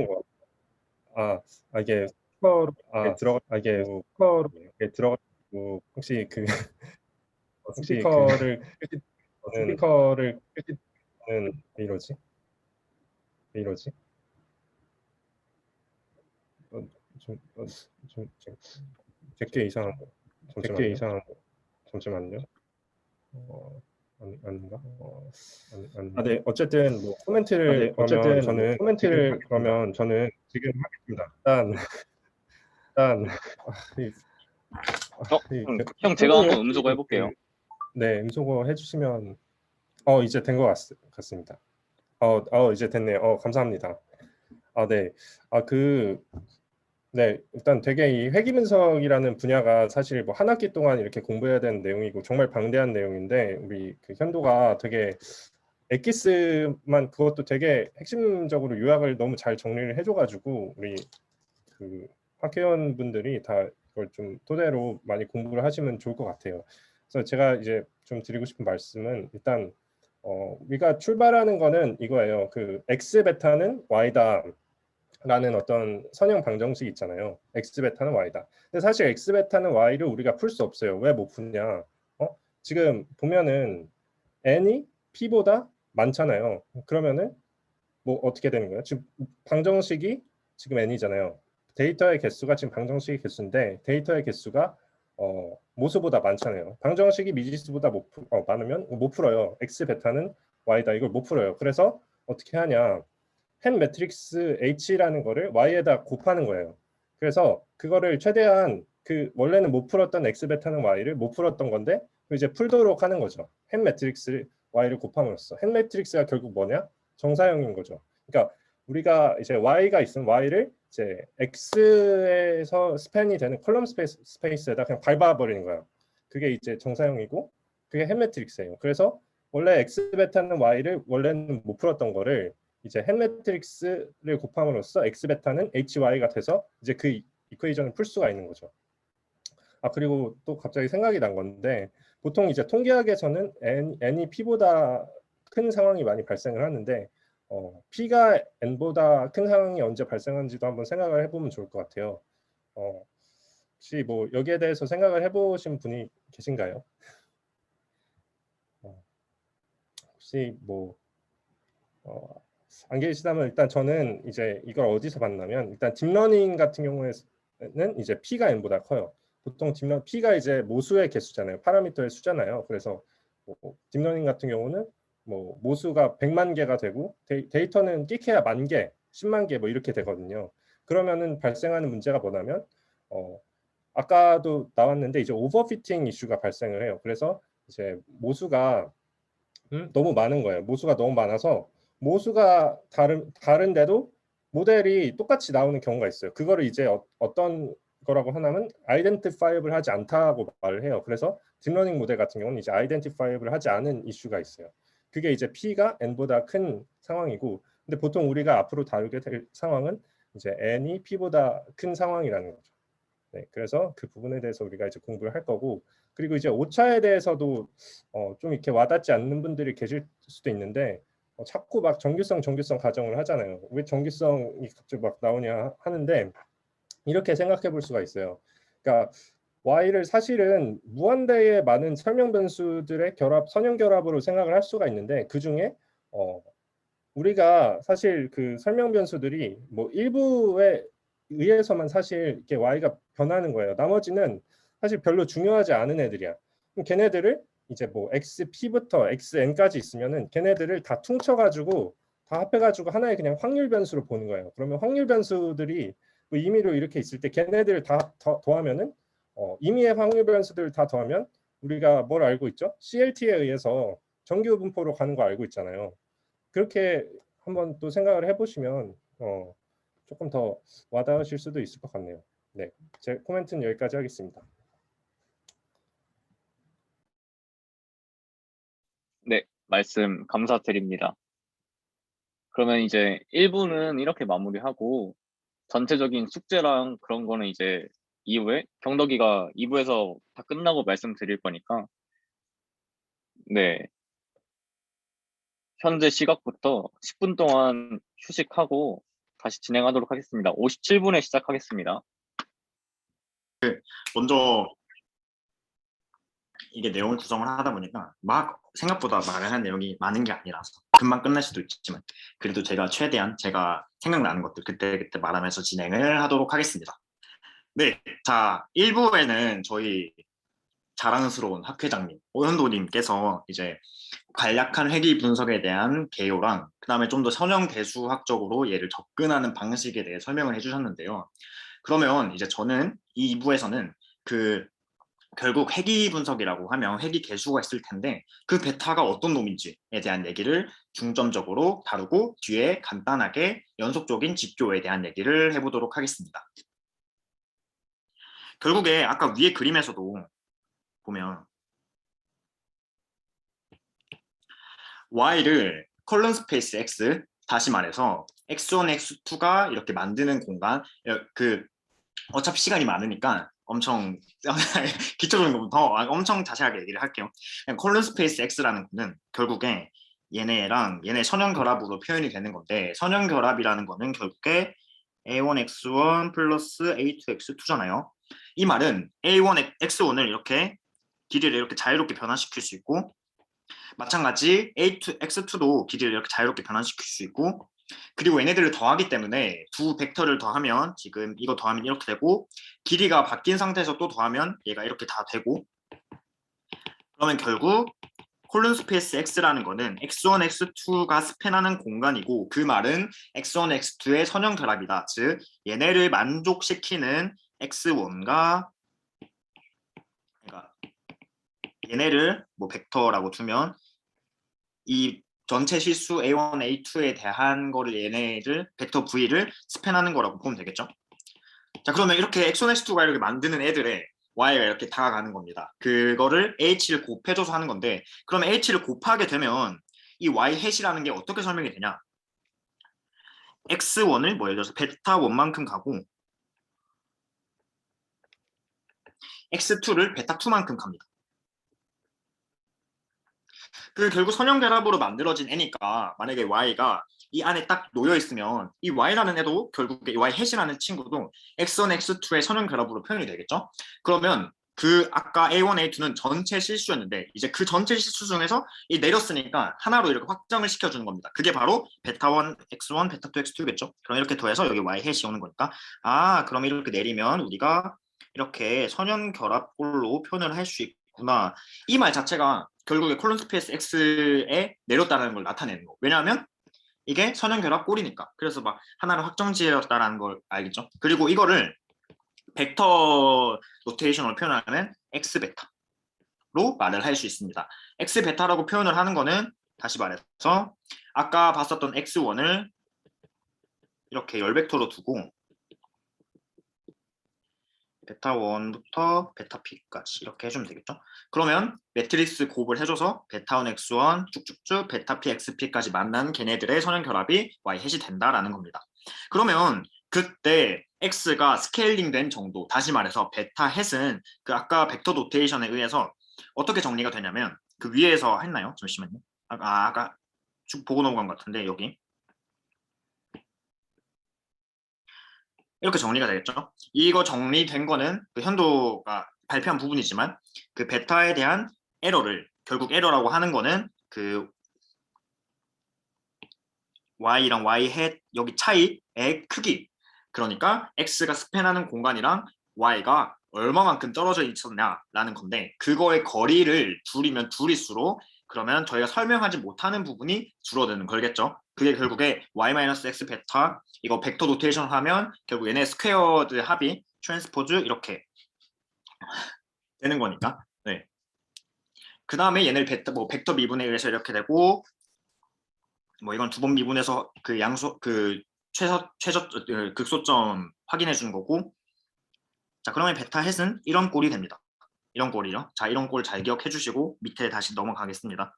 거. 이게 스피커로 들어가지고 혹시 그 스피커를 끄시는 왜 이러지? 좀 제게 이상한 거. 잠시만요. 아닌가? 네. 어쨌든 뭐 코멘트를 그러면 저는 지금 하겠습니다. 일단 형 제가 한번 음소거 해볼게요. 네, 음소거 해주시면 이제 된 것 같습니다. 이제 됐네요. 감사합니다. 네. 네, 일단 되게 이 회귀 분석이라는 분야가 사실 뭐 한 학기 동안 이렇게 공부해야 되는 내용이고 정말 방대한 내용인데 우리 그 현도가 되게 엑기스만 그것도 되게 핵심적으로 요약을 너무 잘 정리를 해줘가지고 우리 그 학회원 분들이 다 이걸 좀 토대로 많이 공부를 하시면 좋을 것 같아요. 그래서 제가 이제 좀 드리고 싶은 말씀은 일단 우리가 출발하는 거는 이거예요. 그 x 베타는 y다. 라는 어떤 선형 방정식 있잖아요. x 베타는 y다. 근데 사실 x 베타는 y를 우리가 풀 수 없어요. 왜 못 푸냐? 지금 보면은 n이 p보다 많잖아요. 그러면은 뭐 어떻게 되는 거예요? 지금 방정식이 지금 n이잖아요. 데이터의 개수가 지금 방정식의 개수인데 데이터의 개수가 모수보다 많잖아요. 방정식이 미지수보다 많으면 못 풀어요. x 베타는 y다. 이걸 못 풀어요. 그래서 어떻게 하냐? 햄 매트릭스 H라는 거를 Y에다 곱하는 거예요. 그래서 그거를 최대한 그 원래는 못 풀었던 X 베타는 Y를 못 풀었던 건데 이제 풀도록 하는 거죠. 햄 매트릭스 Y를 곱함으로써 햄 매트릭스가 결국 뭐냐? 정사형인 거죠. 그러니까 우리가 이제 Y가 있으면 Y를 이제 X에서 스팬이 되는 컬럼 스페이스에다 그냥 밟아버리는 거예요. 그게 이제 정사형이고 그게 햄 매트릭스예요. 그래서 원래 X 베타는 Y를 원래는 못 풀었던 거를 이제 햄 매트릭스를 곱함으로써 x 베타는 hy가 돼서 이제 그 이퀘이션을 풀 수가 있는 거죠. 그리고 또 갑자기 생각이 난 건데 보통 이제 통계학에서는 n이 p보다 큰 상황이 많이 발생을 하는데 p가 n보다 큰 상황이 언제 발생하는지도 한번 생각을 해보면 좋을 것 같아요. 혹시 뭐 여기에 대해서 생각을 해보신 분이 계신가요? 혹시 뭐 안 계시다면 일단 저는 이제 이걸 어디서 봤냐면 일단 딥러닝 같은 경우에는 이제 p가 n보다 커요. 보통 p가 이제 모수의 개수잖아요. 파라미터의 수잖아요. 그래서 딥러닝 같은 경우는 뭐 모수가 100만 개가 되고 데이터는 끼케야 10,000개, 10만 개 뭐 이렇게 되거든요. 그러면은 발생하는 문제가 뭐냐면 아까도 나왔는데 이제 오버피팅 이슈가 발생을 해요. 그래서 이제 모수가 너무 많은 거예요. 모수가 너무 많아서 모수가 다른데도 모델이 똑같이 나오는 경우가 있어요. 그거를 이제 어떤 거라고 하냐면 아이덴티파이블 하지 않다고 말을 해요. 그래서 딥러닝 모델 같은 경우는 이제 아이덴티파이블 하지 않은 이슈가 있어요. 그게 이제 P가 N보다 큰 상황이고, 근데 보통 우리가 앞으로 다루게 될 상황은 이제 N이 P보다 큰 상황이라는 거죠. 네, 그래서 그 부분에 대해서 우리가 이제 공부를 할 거고, 그리고 이제 오차에 대해서도 좀 이렇게 와닿지 않는 분들이 계실 수도 있는데 자꾸 막 정규성 가정을 하잖아요. 왜 정규성이 갑자기 막 나오냐 하는데 이렇게 생각해 볼 수가 있어요. 그러니까 Y를 사실은 무한대의 많은 설명 변수들의 결합, 선형 결합으로 생각을 할 수가 있는데 그 중에 우리가 사실 그 설명 변수들이 뭐 일부에 의해서만 사실 이렇게 Y가 변하는 거예요. 나머지는 사실 별로 중요하지 않은 애들이야. 그럼 걔네들을 이제 뭐 XP부터 XN까지 있으면은 걔네들을 다 퉁쳐가지고 다 합해가지고 하나의 그냥 확률 변수로 보는 거예요. 그러면 확률 변수들이 뭐 임의로 이렇게 있을 때 걔네들을 다 더하면은 임의의 확률 변수들을 다 더하면 우리가 뭘 알고 있죠? CLT에 의해서 정규 분포로 가는 거 알고 있잖아요. 그렇게 한번 또 생각을 해보시면 조금 더 와닿으실 수도 있을 것 같네요. 네, 제 코멘트는 여기까지 하겠습니다. 네, 말씀 감사드립니다. 그러면 이제 1부는 이렇게 마무리하고 전체적인 숙제랑 그런 거는 이제 이후에 경덕이가 2부에서 다 끝나고 말씀드릴 거니까 네, 현재 시각부터 10분 동안 휴식하고 다시 진행하도록 하겠습니다. 57분에 시작하겠습니다. 먼저 이게 내용을 구성을 하다 보니까 막 생각보다 말을 할 내용이 많은 게 아니라서 금방 끝날 수도 있지만 그래도 제가 최대한 제가 생각나는 것들 그때그때 말하면서 진행을 하도록 하겠습니다. 네, 자 1부에는 저희 자랑스러운 학회장님 오현도님께서 이제 간략한 회귀 분석에 대한 개요랑 그 다음에 좀 더 선형 대수학적으로 얘를 접근하는 방식에 대해 설명을 해주셨는데요. 그러면 이제 저는 이 2부에서는 그 결국 회귀 분석이라고 하면 회귀 개수가 있을 텐데 그 베타가 어떤 놈인지에 대한 얘기를 중점적으로 다루고 뒤에 간단하게 연속적인 직교에 대한 얘기를 해보도록 하겠습니다. 결국에 아까 위에 그림에서도 보면 Y를 컬럼 스페이스 X, 다시 말해서 X1, X2가 이렇게 만드는 공간, 그 어차피 시간이 많으니까 엄청 기초적인 것부터 엄청 자세하게 얘기를 할게요. 컬럼 스페이스 X라는 거는 결국에 얘네랑 얘네 선형결합으로 표현이 되는 건데 선형결합이라는 거는 결국에 A1X1 플러스 A2X2잖아요. 이 말은 A1X1을 이렇게 길이를 이렇게 자유롭게 변화시킬 수 있고 마찬가지 A2X2도 길이를 이렇게 자유롭게 변화시킬 수 있고 그리고 얘네들을 더하기 때문에 두 벡터를 더하면 지금 이거 더하면 이렇게 되고 길이가 바뀐 상태에서 또 더하면 얘가 이렇게 다 되고 그러면 결국 콜론 스페이스 X라는 거는 X1, X2가 스팬하는 공간이고 그 말은 X1, X2의 선형 결합이다. 즉 얘네를 만족시키는 X1과 그러니까 얘네를 뭐 벡터라고 두면 이 전체 실수 A1, A2에 대한 거를 얘네를 벡터 V를 스팬하는 거라고 보면 되겠죠. 자 그러면 이렇게 X1, X2가 이렇게 만드는 애들의 Y가 이렇게 다가가는 겁니다. 그거를 H를 곱해줘서 하는 건데 그러면 H를 곱하게 되면 이 Y 해시라는 게 어떻게 설명이 되냐 X1을 뭐 예를 들어서 베타 1만큼 가고 X2를 베타 2만큼 갑니다. 그 결국 선형결합으로 만들어진 애니까 만약에 Y가 이 안에 딱 놓여 있으면 이 Y라는 애도 결국에 Y 해시라는 친구도 X1, X2의 선형결합으로 표현이 되겠죠. 그러면 그 아까 A1, A2는 전체 실수였는데 이제 그 전체 실수 중에서 이 내렸으니까 하나로 이렇게 확정을 시켜주는 겁니다. 그게 바로 베타1, X1, 베타2, X2겠죠. 그럼 이렇게 더해서 여기 Y 해시 오는 거니까 아 그럼 이렇게 내리면 우리가 이렇게 선형결합꼴로 표현을 할 수 있구나. 이 말 자체가 결국에 콜론 스페이스 X에 내렸다는 걸 나타내는 거. 왜냐하면 이게 선형결합 꼴이니까. 그래서 막 하나를 확정지었다라는 걸 알겠죠. 그리고 이거를 벡터 노테이션으로 표현하면 X 베타로 말을 할 수 있습니다. X 베타라고 표현을 하는 거는 다시 말해서 아까 봤었던 X1을 이렇게 열 벡터로 두고 베타 1부터 베타 P까지 이렇게 해주면 되겠죠. 그러면 매트리스 곱을 해줘서 베타 1 X1 쭉쭉쭉 베타 P XP까지 만난 걔네들의 선형결합이 Y 해시 된다라는 겁니다. 그러면 그때 X가 스케일링 된 정도, 다시 말해서 베타 햇은 그 아까 벡터 노테이션에 의해서 어떻게 정리가 되냐면 그 위에서 했나요? 잠시만요. 아까 쭉 보고 넘어간 것 같은데 여기 이렇게 정리가 되겠죠. 이거 정리된 거는 그 현도가 발표한 부분이지만 그 베타에 대한 에러를 결국 에러라고 하는 거는 그 y랑 y 햇 여기 차이의 크기 그러니까 x가 스팬하는 공간이랑 y가 얼마만큼 떨어져 있었냐라는 건데 그거의 거리를 둘이면 둘일수록 그러면 저희가 설명하지 못하는 부분이 줄어드는 걸겠죠. 그게 결국에 y-x 베타 이거 벡터 노테이션 하면 결국 얘네 스퀘어드 합이 트랜스포즈 이렇게 되는 거니까. 네. 그 다음에 얘네를 벡터 미분에 의해서 이렇게 되고 뭐 이건 두 번 미분해서 그 양소 그 최저 극소점 확인해 주는 거고. 자 그러면 베타 햇은 이런 꼴이 됩니다. 이런 꼴이죠. 자 이런 꼴 잘 기억해 주시고 밑에 다시 넘어가겠습니다.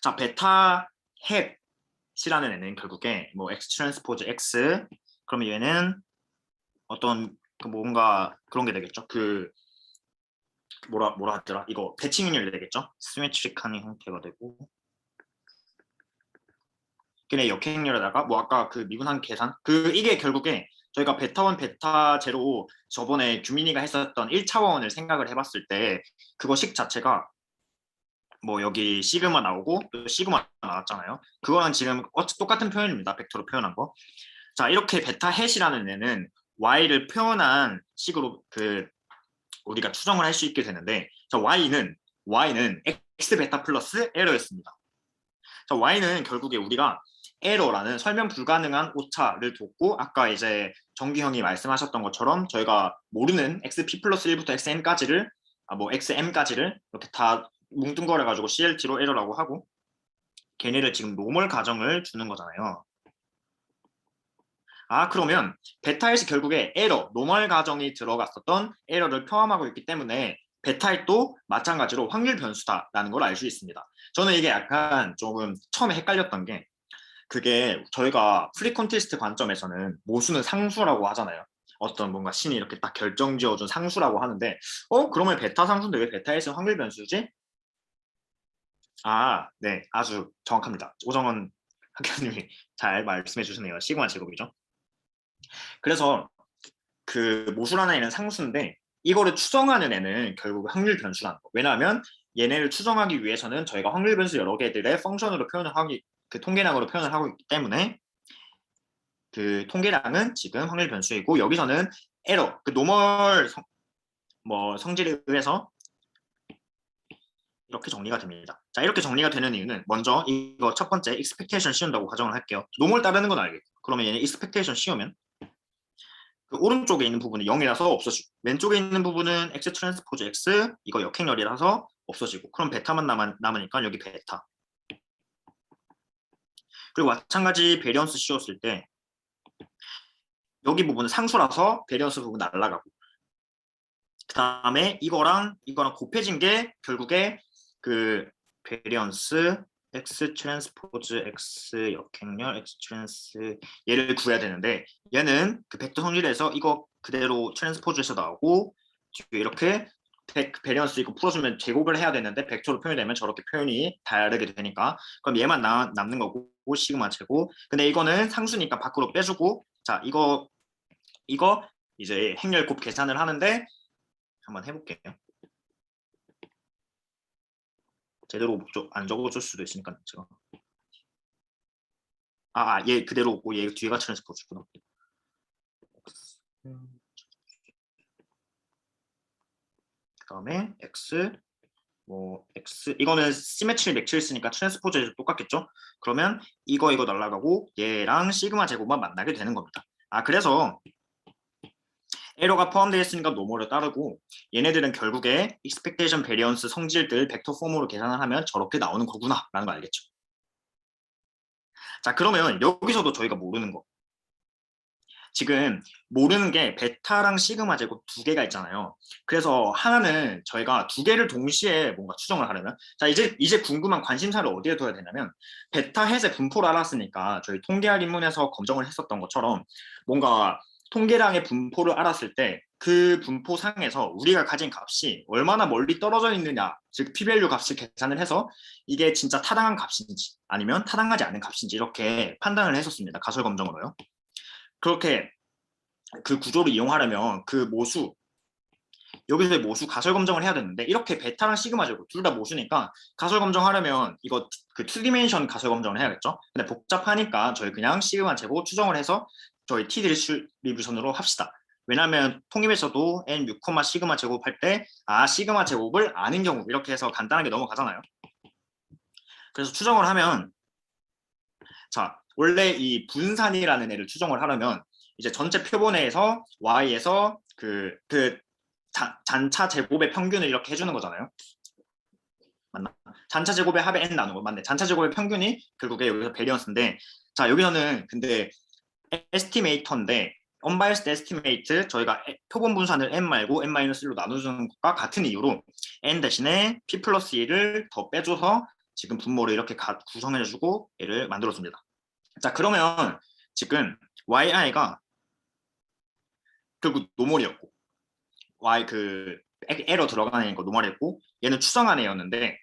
자 베타 햇이라는 애는 결국에 뭐 X 트랜스포즈 X 그러면 얘는 어떤 그 뭔가 그런 게 되겠죠. 그 뭐라 하더라 이거 대칭률이 되겠죠. 시메트릭한 형태가 되고 걔네 역행률에다가 뭐 아까 그 미분한 계산 그 이게 결국에 저희가 베타 1 베타 제로 저번에 규민이가 했었던 1차원을 생각을 해봤을 때 그거 식 자체가 뭐 여기 시그마 나오고 또 시그마 나왔잖아요. 그거는 지금 똑같은 표현입니다. 벡터로 표현한 거. 자 이렇게 베타 햇이라는 애는 y를 표현한 식으로 그 우리가 추정을 할 수 있게 되는데 자 y는 x 베타 플러스 에러였습니다. 자 y는 결국에 우리가 에러라는 설명 불가능한 오차를 뒀고 아까 이제 정기 형이 말씀하셨던 것처럼 저희가 모르는 xp 플러스 1부터 xn까지를 뭐 xm까지를 이렇게 다 뭉뚱거려 가지고 CLT로 에러라고 하고 걔네를 지금 노멀 가정을 주는 거잖아요. 아 그러면 베타햇이 결국에 에러, 노멀 가정이 들어갔었던 에러를 포함하고 있기 때문에 베타햇도 마찬가지로 확률 변수다라는 걸 알 수 있습니다. 저는 이게 약간 조금 처음에 헷갈렸던 게 그게 저희가 프리 콘테스트 관점에서는 모수는 상수라고 하잖아요. 어떤 뭔가 신이 이렇게 딱 결정지어준 상수라고 하는데 그러면 베타 상수인데 왜 베타에 있으면 확률 변수지? 아, 네, 아주 정확합니다. 오정원 학교님이 잘 말씀해 주셨네요. 시그마 제곱이죠. 그래서 그 모sul 하나에는 상수인데 이거를 추정하는 애는 결국 확률 변수라는 거. 왜냐하면 얘네를 추정하기 위해서는 저희가 확률 변수 여러 개들의 펑션으로 표현을 하기 그 통계량으로 표현을 하고 있기 때문에 그 통계량은 지금 확률 변수이고 여기서는 에러 그 노멀 성질에 의해서 이렇게 정리가 됩니다. 자, 이렇게 정리가 되는 이유는 먼저 이거 첫 번째 expectation 씌운다고 가정을 할게요. 노멀 따르는 건 알겠고 그러면 얘는 expectation 씌우면 그 오른쪽에 있는 부분은 0이라서 없어지고 왼쪽에 있는 부분은 x 트랜스포즈 x 이거 역행열이라서 없어지고 그럼 베타만 남으니까 여기 베타. 그리고 마찬가지 베리언스 씌웠을 때 여기 부분은 상수라서 베리언스 부분 날라가고 그 다음에 이거랑 곱해진 게 결국에 그 베리언스 x 트랜스포즈 x 역행열 x 트랜스 얘를 구해야 되는데 얘는 그 벡터 성질에서 이거 그대로 트랜스포즈에서 나오고 이렇게 베리언스 이거 풀어주면 제곱을 해야 되는데 벡터로 표현되면 저렇게 표현이 다르게 되니까 그럼 얘만 남는 거고 시그마 제곱. 근데 이거는 상수니까 밖으로 빼주고 자 이거 이제 행렬 곱 계산을 하는데 한번 해볼게요. 제대로 안 적어줄 수도 있으니까 제가 얘 그대로 오고 얘 뒤에가 트랜스포즈구나. 그다음에 x x 이거는 시메트리 맥치를 쓰니까 트랜스포즈에서 똑같겠죠? 그러면 이거 날라가고 얘랑 시그마 제곱만 만나게 되는 겁니다. 그래서 에러가 포함되어 있으니까 노멀을 따르고 얘네들은 결국에 expectation variance 성질들 벡터 폼으로 계산을 하면 저렇게 나오는 거구나 라는 거 알겠죠? 자 그러면 여기서도 저희가 모르는 거 지금 모르는 게 베타랑 시그마 제곱 두 개가 있잖아요. 그래서 하나는 저희가 두 개를 동시에 뭔가 추정을 하려면 자 이제 궁금한 관심사를 어디에 둬야 되냐면 베타 햇의 분포를 알았으니까 저희 통계학 입문에서 검정을 했었던 것처럼 뭔가 통계량의 분포를 알았을 때 그 분포상에서 우리가 가진 값이 얼마나 멀리 떨어져 있느냐 즉 p-value 값을 계산을 해서 이게 진짜 타당한 값인지 아니면 타당하지 않은 값인지 이렇게 판단을 했었습니다. 가설 검정으로요. 그렇게 그 구조를 이용하려면 그 모수 여기서의 모수 가설 검정을 해야 되는데 이렇게 베타랑 시그마 제곱 둘 다 모수니까 가설 검정하려면 이거 그 2디멘션 가설 검정을 해야겠죠. 근데 복잡하니까 저희 그냥 시그마 제곱 추정을 해서 저희 t 디스트리뷰션으로 합시다. 왜냐하면 통입에서도 n 6, 시그마 제곱 할 때 시그마 제곱을 아는 경우 이렇게 해서 간단하게 넘어가잖아요. 그래서 추정을 하면 자 원래 이 분산이라는 애를 추정을 하려면 이제 전체 표본에서 y에서 잔차 제곱의 평균을 이렇게 해주는 거잖아요. 맞나? 잔차 제곱의 합의 n 나누는 거 맞네. 잔차 제곱의 평균이 결국에 여기서 베리언스인데 자 여기서는 근데 에스티메이터인데 unbiased estimate 저희가 표본 분산을 n 말고 n-1로 나눠주는 것과 같은 이유로 n 대신에 p 플러스 1을 더 빼줘서 지금 분모를 이렇게 구성해주고 얘를 만들어줍니다. 자 그러면 지금 yi가 결국 노멀이었고 y 그 에러 들어가는 거 노멀이었고 얘는 추정한 애였는데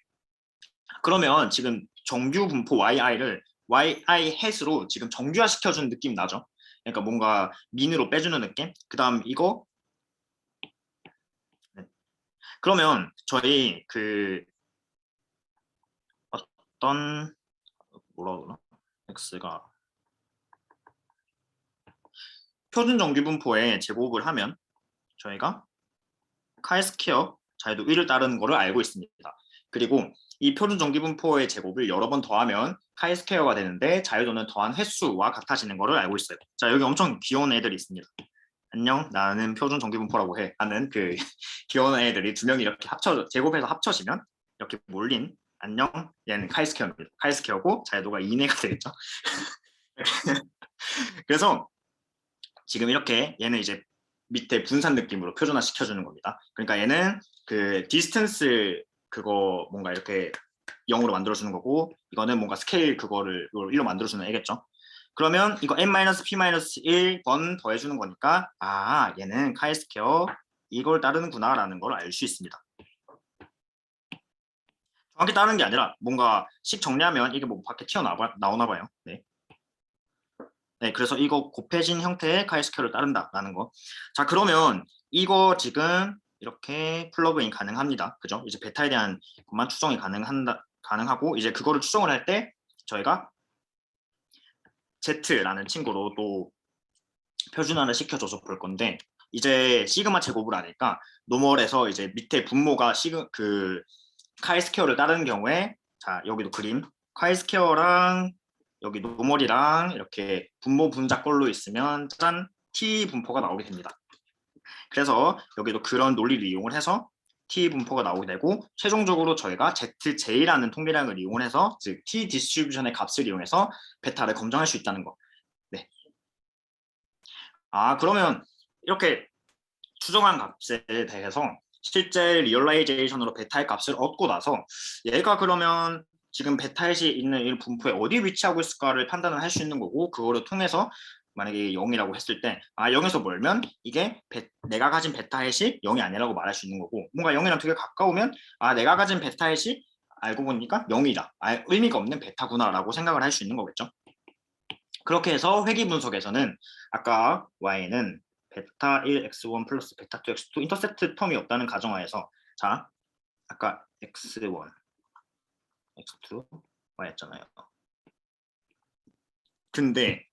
그러면 지금 정규 분포 yi를 yi 햇으로 지금 정규화 시켜준 느낌 나죠? 그러니까 뭔가 민으로 빼주는 느낌? 그 다음 이거 네. 그러면 저희 그 어떤 뭐라 그러나 x가 표준 정규 분포에 제곱을 하면 저희가 카이스퀘어 자유도 1을 따르는 거를 알고 있습니다. 그리고 이 표준 정규 분포의 제곱을 여러 번 더하면 카이스퀘어가 되는데 자유도는 더한 횟수와 같아지는 거를 알고 있어요. 자 여기 엄청 귀여운 애들이 있습니다. 안녕 나는 표준 정규 분포라고 해 하는 그 귀여운 애들이 두 명이 이렇게 제곱해서 합쳐지면 이렇게 몰린 안녕 얘는 카이스퀘어입니다. 카이스퀘어고 자유도가 2내가 되겠죠. 그래서 지금 이렇게 얘는 이제 밑에 분산 느낌으로 표준화 시켜주는 겁니다. 그러니까 얘는 그 디스턴스 그거 뭔가 이렇게 0으로 만들어주는 거고 이거는 뭔가 스케일 그거를 1로 만들어주는 애겠죠. 그러면 이거 n-p-1번 더해주는 거니까 아 얘는 카이스퀘어 이걸 따르는구나 라는 걸 알 수 있습니다. 정확히 따르는 게 아니라 뭔가 식 정리하면 이게 뭐 밖에 튀어나오나 봐요. 네. 네, 그래서 이거 곱해진 형태의 카이스퀘어를 따른다라는 거. 자, 그러면 이거 지금 이렇게 플러그인 가능합니다. 그죠? 이제 베타에 대한 것만 추정이 가능하고 이제 그거를 추정을 할 때 저희가 Z라는 친구로 또 표준화를 시켜줘서 볼 건데 이제 시그마 제곱을 하니까 노멀에서 이제 밑에 분모가 그 카이스퀘어를 따르는 경우에 자 여기도 그림 카이스퀘어랑 여기 노멀이랑 이렇게 분모 분자꼴로 있으면 짠 T 분포가 나오게 됩니다. 그래서 여기도 그런 논리를 이용을 해서 T 분포가 나오게 되고 최종적으로 저희가 ZJ라는 통계량을 이용해서 즉 T 디스트리뷰션의 값을 이용해서 베타를 검증할 수 있다는 거. 네. 아 그러면 이렇게 추정한 값에 대해서 실제 리얼라이제이션으로 베타의 값을 얻고 나서 얘가 그러면 지금 베타잇이 있는 이 분포에 어디 위치하고 있을까를 판단을 할 수 있는 거고 그거를 통해서 만약에 0이라고 했을 때 아 0에서 멀면 이게 내가 가진 베타잇이 0이 아니라고 말할 수 있는 거고 뭔가 0이랑 되게 가까우면 아 내가 가진 베타잇이 알고 보니까 0이다. 의미가 없는 베타구나 라고 생각을 할 수 있는 거겠죠. 그렇게 해서 회귀 분석에서는 아까 y는 베타 1 x1 플러스 베타 2 x2 인터셉트 텀이 없다는 가정하에서 자 아까 x1 x2 y였잖아요. 근데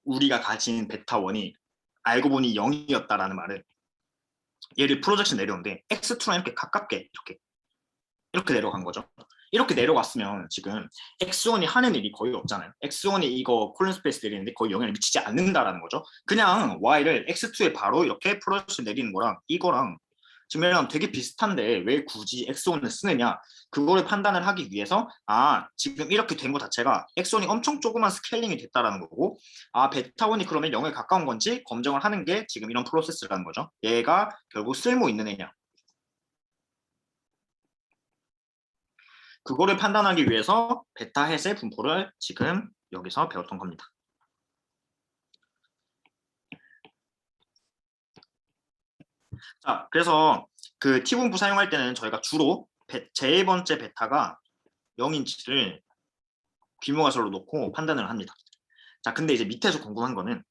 우리가 가진 베타 1이 알고 보니 0이었다라는 말은 얘를 프로젝션 내려오는데 x2랑 이렇게 가깝게 이렇게 내려간 거죠. 이렇게 내려갔으면 지금 x1이 하는 일이 거의 없잖아요. x1이 이거 콜론 스페이스 내리는데 거의 영향을 미치지 않는다라는 거죠. 그냥 y를 x2에 바로 이렇게 프로젝션 내리는 거랑 이거랑 지금 되게 비슷한데 왜 굳이 x1을 쓰느냐 그거를 판단을 하기 위해서 아 지금 이렇게 된 거 자체가 x1이 엄청 조그만 스케일링이 됐다라는 거고 아 베타1이 그러면 0에 가까운 건지 검증을 하는 게 지금 이런 프로세스라는 거죠. 얘가 결국 쓸모 있는 애냐 그거를 판단하기 위해서 베타 햇의 분포를 지금 여기서 배웠던 겁니다. 자, 그래서 그 T분포 사용할 때는 저희가 주로 제1번째 베타가 0인치를 귀모가설로 놓고 판단을 합니다. 자, 근데 이제 밑에서 궁금한 거는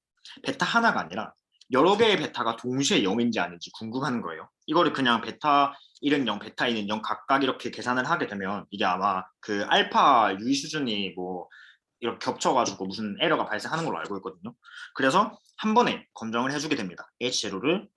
베타 하나가 아니라 여러 개의 베타가 동시에 0인지 아닌지 궁금한 거예요. 이거를 그냥 베타 1은 0, 베타 2는 0 각각 이렇게 계산을 하게 되면 이게 아마 그 알파 유의 수준이 뭐 이렇게 겹쳐가지고 무슨 에러가 발생하는 걸로 알고 있거든요. 그래서 한 번에 검정을 해주게 됩니다. H0를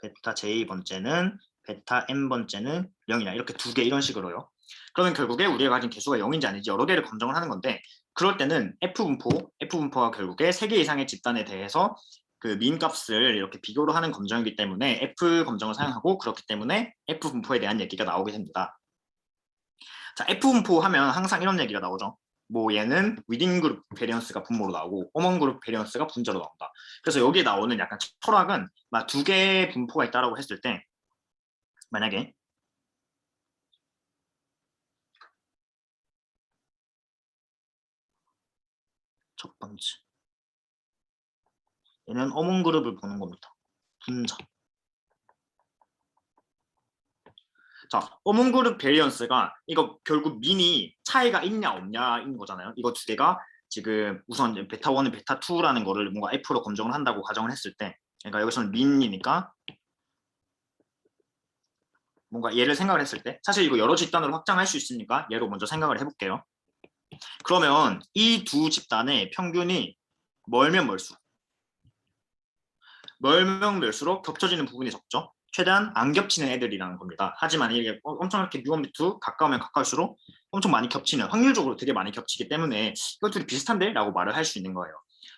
베타 J번째는 베타 N번째는 0이냐 이렇게 두 개 이런 식으로요. 그러면 결국에 우리가 가진 개수가 0인지 아닌지 여러 개를 검정을 하는 건데 그럴 때는 F분포가 결국에 3개 이상의 집단에 대해서 그 민 값을 이렇게 비교로 하는 검정이기 때문에 F 검정을 사용하고 그렇기 때문에 F 분포에 대한 얘기가 나오게 됩니다. 자, F 분포 하면 항상 이런 얘기가 나오죠. 뭐 얘는 위딘 그룹 베리언스가 분모로 나오고 어먼 그룹 베리언스가 분자로 나온다. 그래서 여기에 나오는 약간 철학은 막 두 개의 분포가 있다라고 했을 때 만약에 첫 번째 얘는 어먼 그룹을 보는 겁니다. 분자. 자, 어먼 그룹 베리언스가 이거 결국 민이 차이가 있냐 없냐인 거잖아요. 이거 두 개가 지금 우선 베타 1은 베타 2라는 거를 뭔가 F로 검정을 한다고 가정을 했을 때 그러니까 여기서는 민이니까 뭔가 얘를 생각을 했을 때 사실 이거 여러 집단으로 확장할 수 있으니까 얘로 먼저 생각을 해볼게요. 그러면 이 두 집단의 평균이 멀면 멀수록 겹쳐지는 부분이 적죠. 최대한 안 겹치는 애들이라는 겁니다. 하지만 이게 엄청 이렇게 뮤1, 뮤2 가까우면 가까울수록 엄청 많이 겹치는 확률적으로 되게 많이 겹치기 때문에 이것들이 비슷한데? 라고 말을 할 수 있는 거예요.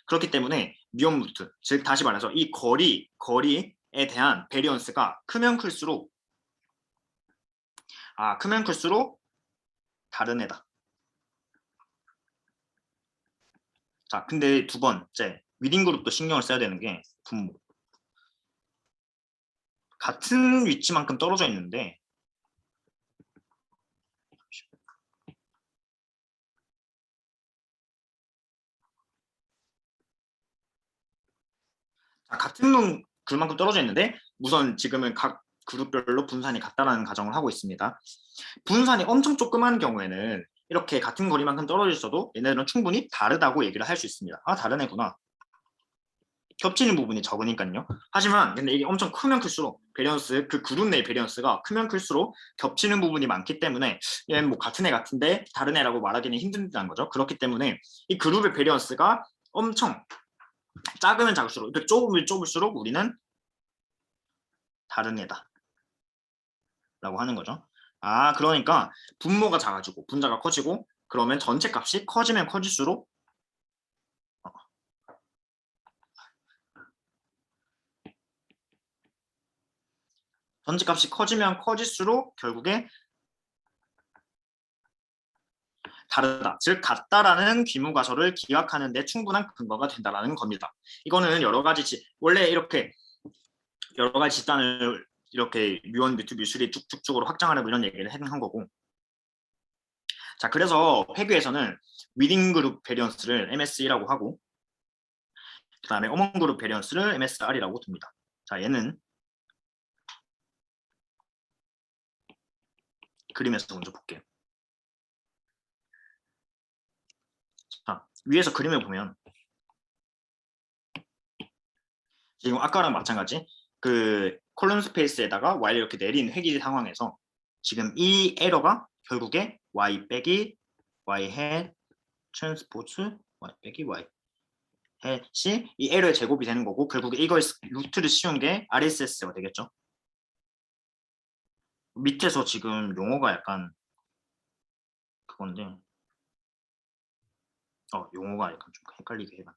그렇기 때문에 뮤1, 뮤2 즉 다시 말해서 이 거리에 대한 베리언스가 크면 클수록 다른 애다. 자, 근데 두 번째 위딘 그룹도 신경을 써야 되는 게 분모. 같은 위치만큼 떨어져 있는데 같은 놈 그만큼 떨어져 있는데 우선 지금은 각 그룹별로 분산이 같다라는 가정을 하고 있습니다. 분산이 엄청 조그만 경우에는 이렇게 같은 거리만큼 떨어져 있어도 얘네들은 충분히 다르다고 얘기를 할 수 있습니다. 아, 다른 애구나. 겹치는 부분이 적으니까요. 하지만 근데 이게 엄청 크면 클수록 베리언스, 그 그룹 내 베리언스가 크면 클수록 겹치는 부분이 많기 때문에 얘는 뭐 같은 애 같은데 다른 애라고 말하기는 힘든다는 거죠. 그렇기 때문에 이 그룹의 베리언스가 엄청 작으면 작을수록, 이렇게 좁으면 좁을수록 우리는 다른 애다 라고 하는 거죠. 아, 그러니까 분모가 작아지고 분자가 커지고 그러면 전체 값이 커지면 커질수록 전체 값이 커지면 커질수록 결국에 다르다, 즉 같다라는 귀무가설을 기각하는 데 충분한 근거가 된다라는 겁니다. 이거는 여러 가지 원래 이렇게 여러 가지 집단을 이렇게 뮤1, 뮤2, 뮤3 쭉쭉쭉으로 확장하려고 이런 얘기를 한 거고. 자, 그래서 페그에서는 위딩 그룹 베리언스를 MSE라고 하고 그 다음에 어먼 그룹 베리언스를 MSR이라고 둡니다. 자, 얘는 그림에서 먼저 볼게요. 자, 위에서 그림을 보면 지금 아까랑 마찬가지 그 콜럼 스페이스에다가 y를 이렇게 내린 회귀 상황에서 지금 이 에러가 결국에 y 빼기 y 햇 트랜스포즈 y 빼기 y 햇이 이 에러의 제곱이 되는 거고 결국에 이거의 루트를 씌운 게 RSS가 되겠죠. 밑에서 지금 용어가 약간 그건데 용어가 약간 좀 헷갈리게 해봐.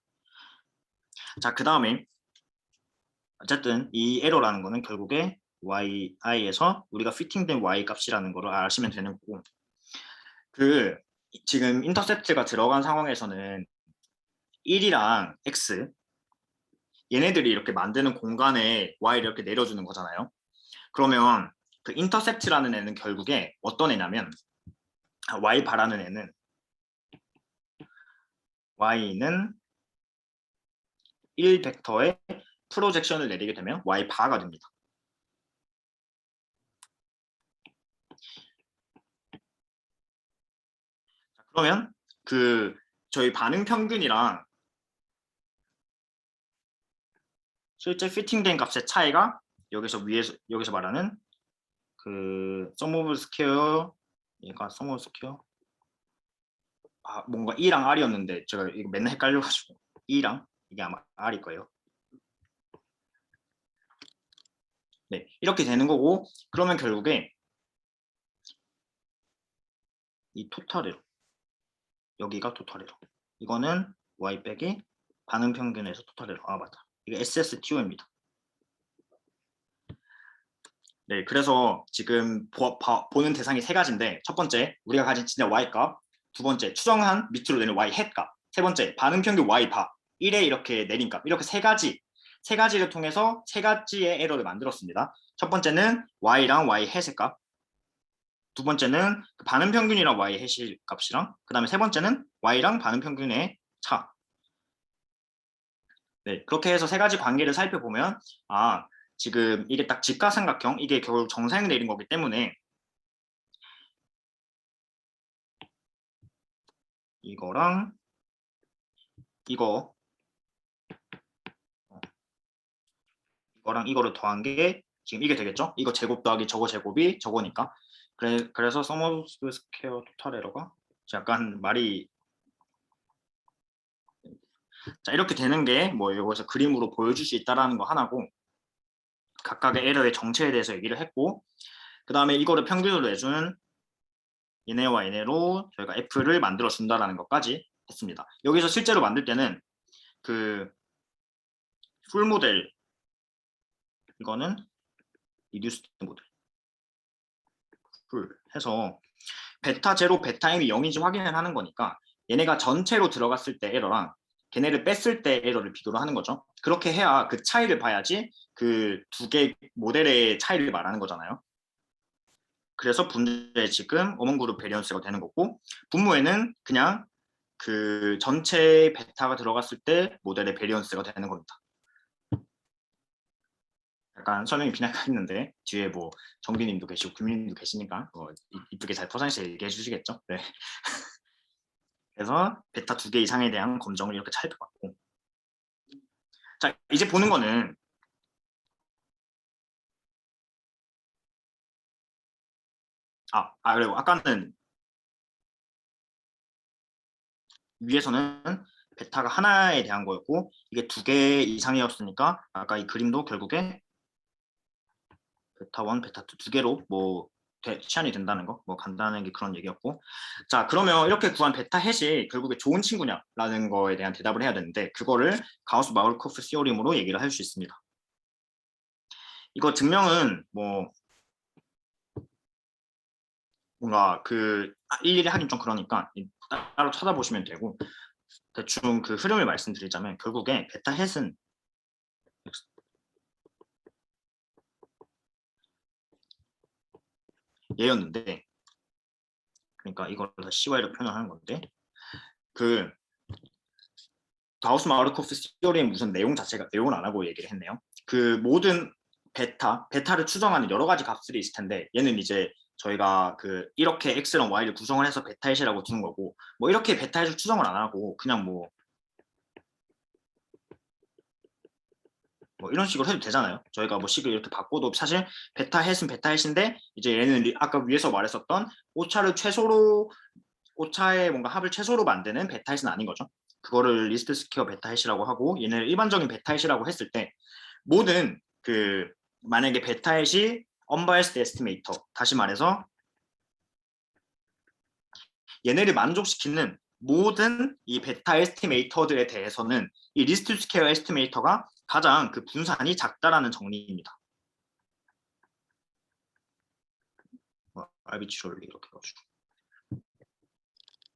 자, 그 다음에 어쨌든 이 에러라는 거는 결국에 yi에서 우리가 피팅된 y 값이라는 거를 아시면 되는 거고 그 지금 인터셉트가 들어간 상황에서는 1이랑 x 얘네들이 이렇게 만드는 공간에 y를 이렇게 내려주는 거잖아요. 그러면 그 인터셉트라는 애는 결국에 어떤 애냐면 y 바라는 애는 y는 1벡터의 프로젝션을 내리게 되면 y 바가 됩니다. 그러면 그 저희 반응 평균이랑 실제 피팅된 값의 차이가 여기서 말하는 그 sum of square 얘가 sum of square 뭔가 E랑 R이었는데 제가 이거 맨날 헷갈려가지고 E랑 이게 아마 R일 거예요. 네, 이렇게 되는 거고 그러면 결국에 이 토탈 에러 여기가 토탈 에러 이거는 y 빼기 반응 평균에서 토탈 에러 맞다. 이게 SSTO입니다. 네, 그래서 지금 보는 대상이 세 가지인데 첫 번째 우리가 가진 진짜 y 값, 두 번째 추정한 밑으로 내는 y 햇 값, 세 번째 반응 평균 y 바 1에 이렇게 내린 값 이렇게 세 가지를 통해서 세 가지의 에러를 만들었습니다. 첫 번째는 y랑 y 햇의 값, 두 번째는 반응 평균이랑 y 햇의 값이랑 그 다음에 세 번째는 y랑 반응 평균의 차. 네, 그렇게 해서 세 가지 관계를 살펴보면 지금 이게 딱 직가삼각형 이게 결국 정사형 내린 거기 때문에 이거랑 이거랑 이거를 더한 게 지금 이게 되겠죠? 이거 제곱 더하기 저거 제곱이 저거니까 그래서 sum of square total 에러가 약간 말이 자 이렇게 되는 게 뭐 여기서 그림으로 보여줄 수 있다라는 거 하나고 각각의 에러의 정체에 대해서 얘기를 했고 그 다음에 이거를 평균으로 내주는 얘네와 얘네로 저희가 F를 만들어 준다라는 것까지 했습니다. 여기서 실제로 만들 때는 그 풀 모델 이거는 리듀스드 모델 풀 해서 베타 제로 베타 m이 0인지 확인을 하는 거니까 얘네가 전체로 들어갔을 때 에러랑 걔네를 뺐을 때 에러를 비교를 하는 거죠. 그렇게 해야 그 차이를 봐야지 그 두 개 모델의 차이를 말하는 거잖아요. 그래서 분자에 지금 어먼 그룹 베리언스가 되는 거고 분모에는 그냥 그 전체 베타가 들어갔을 때 모델의 베리언스가 되는 겁니다. 약간 설명이 빈약했는데 뒤에 뭐 정비님도 계시고 구민님도 계시니까 이쁘게 잘 포장해서 얘기해 주시겠죠? 네. 그래서 베타 2개 이상에 대한 검정을 이렇게 살펴봤고, 자 이제 보는 거는 그리고 아까는 위에서는 베타가 하나에 대한 거였고 이게 2개 이상이었으니까 아까 이 그림도 결국에 베타 1, 베타 2 두 개로 뭐 시한이 된다는 거, 뭐 간단한 게 그런 얘기였고, 자 그러면 이렇게 구한 베타 햇이 결국에 좋은 친구냐라는 거에 대한 대답을 해야 되는데 그거를 가우스 마르코프 시오림으로 얘기를 할 수 있습니다. 이거 증명은 뭐 뭔가 그 일일이 하긴 좀 그러니까 따로 찾아보시면 되고, 대충 그 흐름을 말씀드리자면 결국에 베타 햇은 얘였는데, 그러니까 이걸 다 CY로 표현하는 건데, 그 가우스 마르코프 시오리의 무슨 내용 자체가 내용을 안 하고 얘기를 했네요. 그 모든 베타를 추정하는 여러 가지 값들이 있을 텐데 얘는 이제 저희가 그 이렇게 x랑 y를 구성을 해서 베타햇이라고 두는 거고, 뭐 이렇게 베타햇을 추정을 안 하고 그냥 뭐 이런 식으로 해도 되잖아요. 저희가 뭐 식을 이렇게 바꿔도 사실 베타햇은 베타햇인데 이제 얘는 아까 위에서 말했었던 오차의 뭔가 합을 최소로 만드는 베타햇은 아닌 거죠. 그거를 리스트 스퀘어 베타햇이라고 하고, 얘네를 일반적인 베타햇이라고 했을 때 모든 그 만약에 베타햇이 unbiased estimator, 다시 말해서 얘네를 만족시키는 모든 이 베타 에스티메이터들에 대해서는 이 리스트 스퀘어 에스티메이터가 가장 그 분산이 작다라는 정리입니다. arbitrarily 이렇게 해가지고.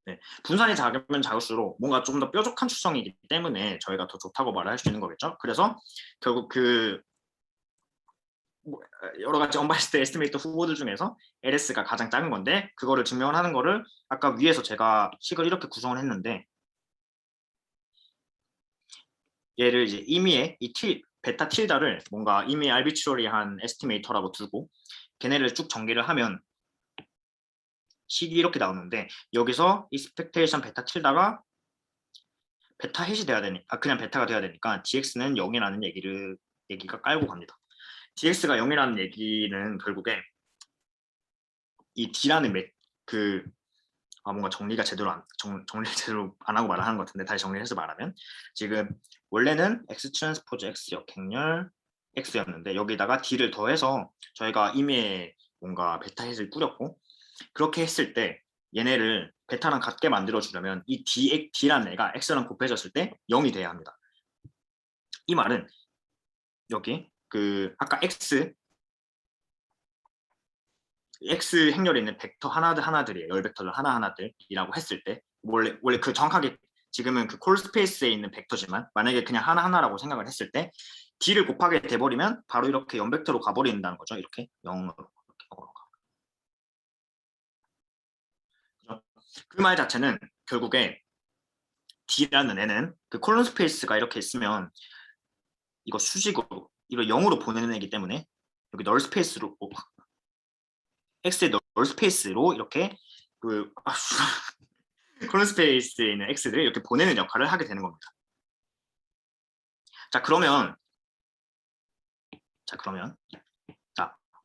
네, 분산이 작으면 작을수록 뭔가 좀 더 뾰족한 추정이기 때문에 저희가 더 좋다고 말을 할 수 있는 거겠죠. 그래서 결국 그 여러 가지 언바이스드 에스티메이터 후보들 중에서 LS가 가장 작은 건데, 그거를 증명을 하는 거를 아까 위에서 제가 식을 이렇게 구성을 했는데, 얘를 이제 임의의 이 베타 틸다를 뭔가 임의의 알비트러리한 에스티메이터라고 두고 걔네를 쭉 전개를 하면 식이 이렇게 나오는데, 여기서 익스펙테이션 베타 틸다가 베타 햇이 돼야 되니까 그냥 베타가 돼야 되니까 dx는 0이라는 얘기가 깔고 갑니다. dx가 0이라는 얘기는 결국에 이 d라는 뭔가 정리를 제대로 안 하고 말하는 것 같은데, 다시 정리해서 말하면 지금 원래는 x 트랜스포즈 x 역행렬 x였는데 여기다가 d를 더해서 저희가 이미 뭔가 베타 햇을 꾸렸고, 그렇게 했을 때 얘네를 베타랑 같게 만들어 주려면 이 d라는 애가 x랑 곱해졌을 때 0이 돼야 합니다. 이 말은 여기 그 아까 x 행렬에 있는 벡터 하나들이에요. 열 벡터들 하나들이라고 했을 때 원래 그 정확하게 지금은 그 콜 스페이스에 있는 벡터지만 만약에 그냥 하나라고 생각을 했을 때 d를 곱하게 돼버리면 바로 이렇게 연 벡터로 가버린다는 거죠. 이렇게 0으로 그 말 자체는 결국에 d라는 애는 그 콜론 스페이스가 이렇게 있으면 이거 수직으로 이거 0으로 보내는 애기 때문에 여기 널 스페이스로 x의 널 스페이스로 이렇게 그 콜론 스페이스에 있는 x들을 이렇게 보내는 역할을 하게 되는 겁니다. 자 그러면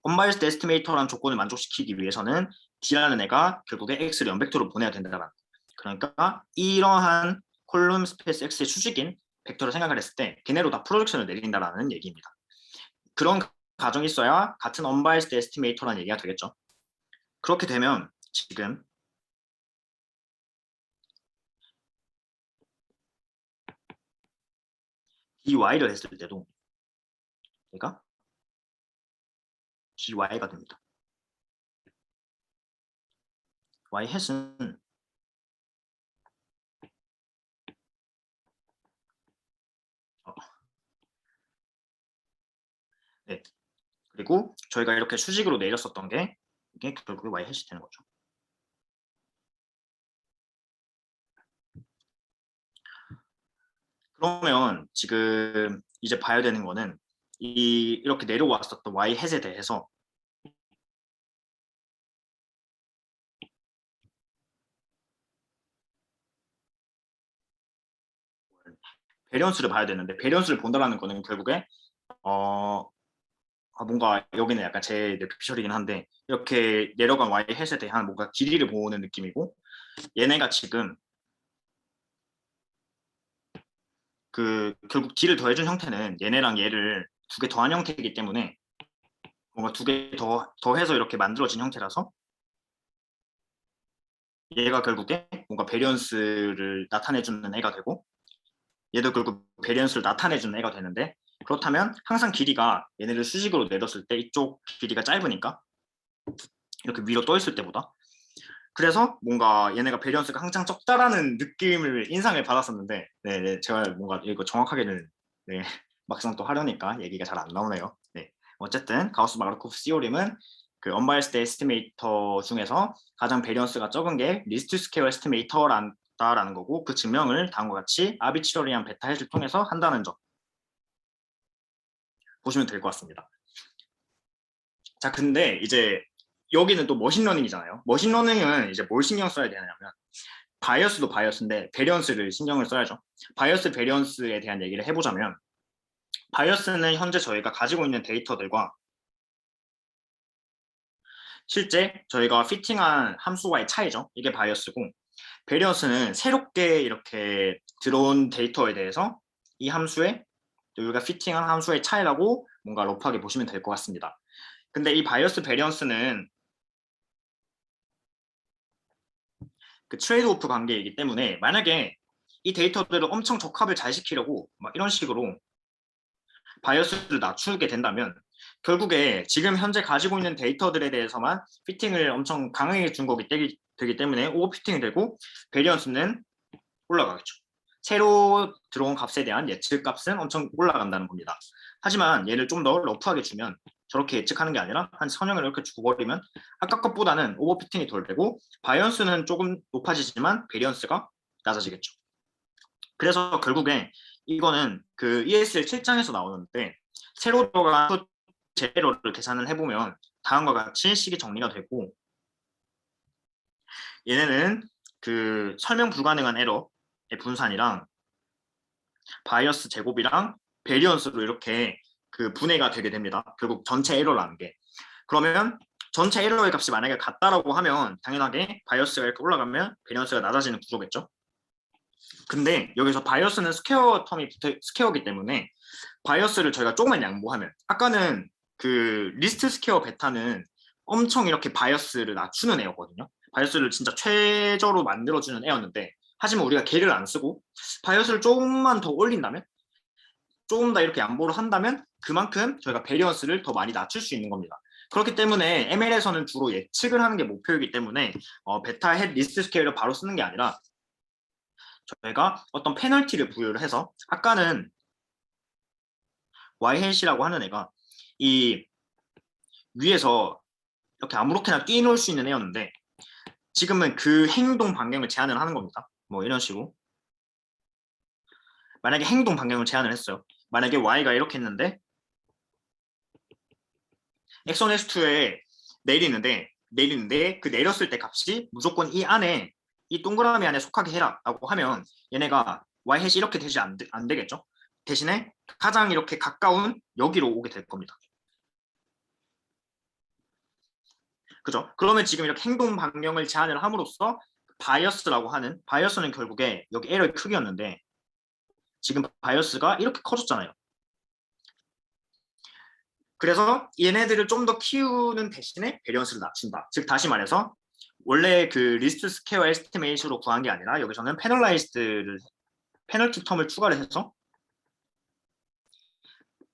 unbiased estimator라는 조건을 만족시키기 위해서는 d라는 애가 결국에 x를 연벡터로 보내야 된다는, 그러니까 이러한 콜론 스페이스 x의 수직인 벡터를 생각을 했을 때 걔네로 다 프로젝션을 내린다라는 얘기입니다. 그런 가정이 있어야 같은 unbiased estimator라는 얘기가 되겠죠. 그렇게 되면 지금 dy를 했을 때도 얘가 dy가 됩니다. y 햇은 네. 그리고 저희가 이렇게 수직으로 내렸었던 게 이게 결국에 y 햇이 되는 거죠. 그러면 지금 이제 봐야 되는 거는 이렇게 내려왔었던 y 햇에 대해서 배련수를 봐야 되는데, 배련수를 본다라는 거는 결국에 뭔가 여기는 약간 제 뇌피셜이긴 한데, 이렇게 내려간 y 햇에 대한 뭔가 길이를 보는 느낌이고, 얘네가 지금 그 결국 d를 더해준 형태는 얘네랑 얘를 두 개 더한 형태이기 때문에 뭔가 두 개 더해서 이렇게 만들어진 형태라서, 얘가 결국에 뭔가 베리언스를 나타내주는 애가 되고, 얘도 결국 베리언스를 나타내주는 애가 되는데, 그렇다면 항상 길이가 얘네를 수직으로 내렸을 때 이쪽 길이가 짧으니까, 이렇게 위로 떠 있을 때보다, 그래서 뭔가 얘네가 베리언스가 항상 적다라는 느낌을 인상을 받았었는데, 네, 제가 뭔가 이거 정확하게는 네, 막상 또 하려니까 얘기가 잘 안 나오네요. 네, 어쨌든 가우스 마르코프 시오림은 그 언바이스드 에스티메이터 중에서 가장 베리언스가 적은 게 리스트 스퀘어 에스티메이터라는 거고, 그 증명을 다음과 같이 아비트러리한 베타 햇을 통해서 한다는 점 보시면 될 것 같습니다. 자, 근데 이제 여기는 또 머신러닝이잖아요. 머신러닝은 이제 뭘 신경 써야 되냐면, 바이어스도 바이어스인데 베리언스를 신경을 써야죠. 바이어스 베리언스에 대한 얘기를 해보자면, 바이어스는 현재 저희가 가지고 있는 데이터들과 실제 저희가 피팅한 함수와의 차이죠. 이게 바이어스고, 베리언스는 새롭게 이렇게 들어온 데이터에 대해서 이 함수에 우리가 피팅한 함수의 차이라고 뭔가 러프하게 보시면 될 것 같습니다. 근데 이 바이어스 베리언스는 그 트레이드 오프 관계이기 때문에, 만약에 이 데이터들을 엄청 적합을 잘 시키려고 막 이런 식으로 바이어스를 낮추게 된다면, 결국에 지금 현재 가지고 있는 데이터들에 대해서만 피팅을 엄청 강하게 준 거기 되기 때문에 오버피팅이 되고 베리언스는 올라가겠죠. 새로 들어온 값에 대한 예측 값은 엄청 올라간다는 겁니다. 하지만 얘를 좀 더 러프하게 주면, 저렇게 예측하는 게 아니라 한 선형을 이렇게 주고버리면 아까 것보다는 오버피팅이 덜 되고 바이언스는 조금 높아지지만 베리언스가 낮아지겠죠. 그래서 결국에 이거는 그 ESL 7장에서 나오는데, 새로 들어간 제로를 계산을 해보면 다음과 같이 식이 정리가 되고, 얘네는 그 설명 불가능한 에러의 분산이랑 바이어스 제곱이랑 베리언스로 이렇게 그 분해가 되게 됩니다. 결국 전체 에러라는 게. 그러면 전체 에러의 값이 만약에 같다라고 하면 당연하게 바이어스가 이렇게 올라가면 베리언스가 낮아지는 구조겠죠. 근데 여기서 바이어스는 스퀘어 텀이 스퀘어이기 때문에 바이어스를 저희가 조금만 양보하면, 아까는 그 리스트 스퀘어 베타는 엄청 이렇게 바이어스를 낮추는 애였거든요. 바이어스를 진짜 최저로 만들어주는 애였는데, 하지만 우리가 걔를 안 쓰고 바이어스를 조금만 더 올린다면, 조금 더 이렇게 양보를 한다면 그만큼 저희가 베리언스를 더 많이 낮출 수 있는 겁니다. 그렇기 때문에 ML에서는 주로 예측을 하는 게 목표이기 때문에 베타 햇 리스트 스퀘어를 바로 쓰는 게 아니라 저희가 어떤 페널티를 부여를 해서, 아까는 y햇이라고 하는 애가 이 위에서 이렇게 아무렇게나 뛰어놀 수 있는 애였는데, 지금은 그 행동 반경을 제한을 하는 겁니다. 뭐 이런 식으로 만약에 행동 반경을 제한을 했어요. 만약에 y가 이렇게 했는데 x1, x2에 내리는데 그 내렸을 때 값이 무조건 이 안에, 이 동그라미 안에 속하게 해라 라고 하면 얘네가 y 햇이 이렇게 되지 안 되겠죠. 대신에 가장 이렇게 가까운 여기로 오게 될 겁니다. 그죠? 그러면 지금 이렇게 행동 반경을 제한을 함으로써 바이어스라고 하는, 바이어스는 결국에 여기 에러의 크기였는데 지금 바이어스가 이렇게 커졌잖아요. 그래서 얘네들을 좀 더 키우는 대신에 베리언스를 낮춘다. 즉 다시 말해서 원래 그 리스트 스퀘어 에스티메이션으로 구한 게 아니라 여기서는 페널티 텀을 추가를 해서,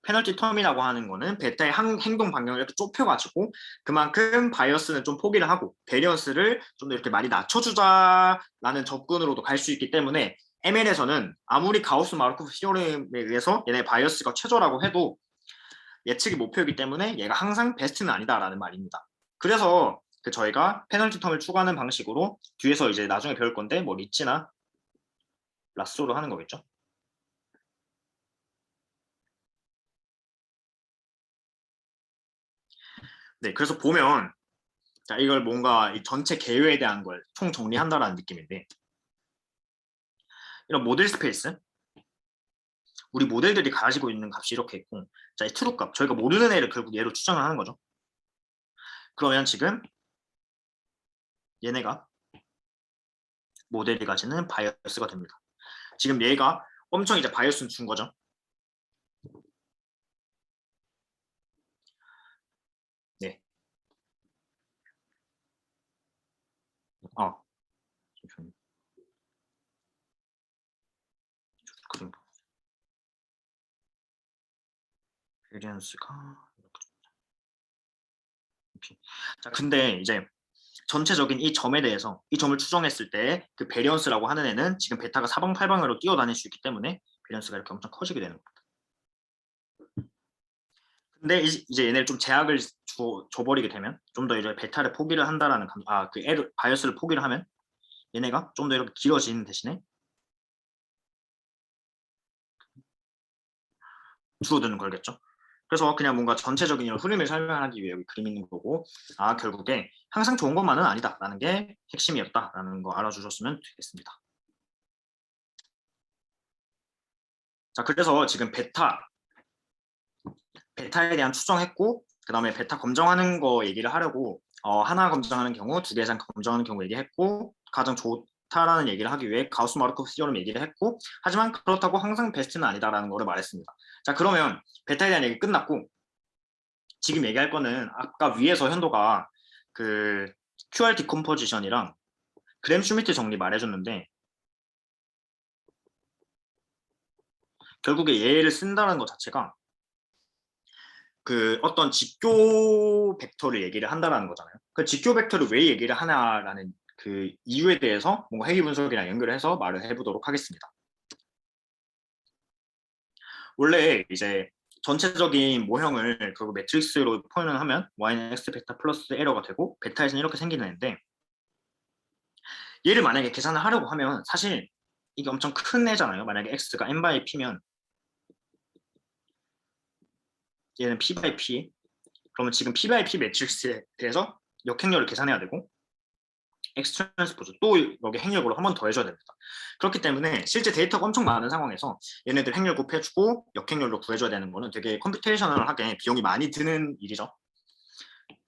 페널티 텀이라고 하는 거는 베타의 행동 반경을 이렇게 좁혀가지고 그만큼 바이어스는 좀 포기를 하고 베리언스를 좀 더 이렇게 많이 낮춰주자라는 접근으로도 갈 수 있기 때문에, ML에서는 아무리 가우스 마르코프 시오렘에 의해서 얘네 바이어스가 최저라고 해도 예측이 목표이기 때문에 얘가 항상 베스트는 아니다라는 말입니다. 그래서 그 저희가 페널티 텀을 추가하는 방식으로 뒤에서 이제 나중에 배울 건데 뭐 리치나 라쏘로 하는 거겠죠. 네, 그래서 보면 자, 이걸 뭔가 이 전체 개요에 대한 걸 총 정리한다라는 느낌인데 이런 모델 스페이스 우리 모델들이 가지고 있는 값이 이렇게 있고 자, 이 트루 값 저희가 모르는 애를 결국 얘로 추정을 하는 거죠. 그러면 지금 얘네가 모델이 가지는 바이어스가 됩니다. 지금 얘가 엄청 이제 바이어스는 준 거죠. 네. 잠시만요. 그림 베리언스가 이렇게. 자, 근데 이제 전체적인 이 점에 대해서 이 점을 추정했을 때 그 베리언스라고 하는 애는 지금 베타가 사방팔방으로 뛰어다닐 수 있기 때문에 베리언스가 이렇게 엄청 커지게 되는 겁니다. 근데 이제 얘네를 좀 제약을 줘버리게 되면 좀 더 이제 베타를 포기를 한다라는 그 바이어스를 포기를 하면 얘네가 좀 더 이렇게 길어지는 대신에 줄어드는 걸겠죠. 그래서 그냥 뭔가 전체적인 이런 흐름을 설명하기 위해 여기 그림 있는 거고 결국에 항상 좋은 것만은 아니다라는 게 핵심이었다라는 거 알아주셨으면 되겠습니다. 자, 그래서 지금 베타에 대한 추정했고 그 다음에 베타 검정하는 거 얘기를 하려고 하나 검정하는 경우, 2개 이상 검정하는 경우 얘기했고 가장 좋다라는 얘기를 하기 위해 가우스 마르코프 시오름 얘기를 했고 하지만 그렇다고 항상 베스트는 아니다라는 거를 말했습니다. 자, 그러면 베타에 대한 얘기 끝났고 지금 얘기할 거는 아까 위에서 현도가 그 QR 디컴포지션이랑 그램 슈미트 정리 말해줬는데 결국에 얘를 쓴다는 것 자체가 그 어떤 직교 벡터를 얘기를 한다라는 거잖아요. 그 직교 벡터를 왜 얘기를 하냐라는 그 이유에 대해서 뭔가 회귀 분석이랑 연결해서 말을 해보도록 하겠습니다. 원래 이제 전체적인 모형을 결국 매트릭스로 표현을 하면 y는 x 베타 플러스 에러가 되고 베타에서는 이렇게 생기는 애인데 얘를 만약에 계산을 하려고 하면 사실 이게 엄청 큰 애잖아요. 만약에 x가 n 바이 p면 얘는 p 바이 p 그러면 지금 p 바이 p 매트릭스에 대해서 역행렬을 계산해야 되고 x 트랜스포즈 또 여기 행렬으로 한 번 더 해줘야 됩니다. 그렇기 때문에 실제 데이터가 엄청 많은 상황에서 얘네들 행렬 곱해주고 역행렬로 구해줘야 되는 거는 되게 컴퓨테이셔널하게 비용이 많이 드는 일이죠.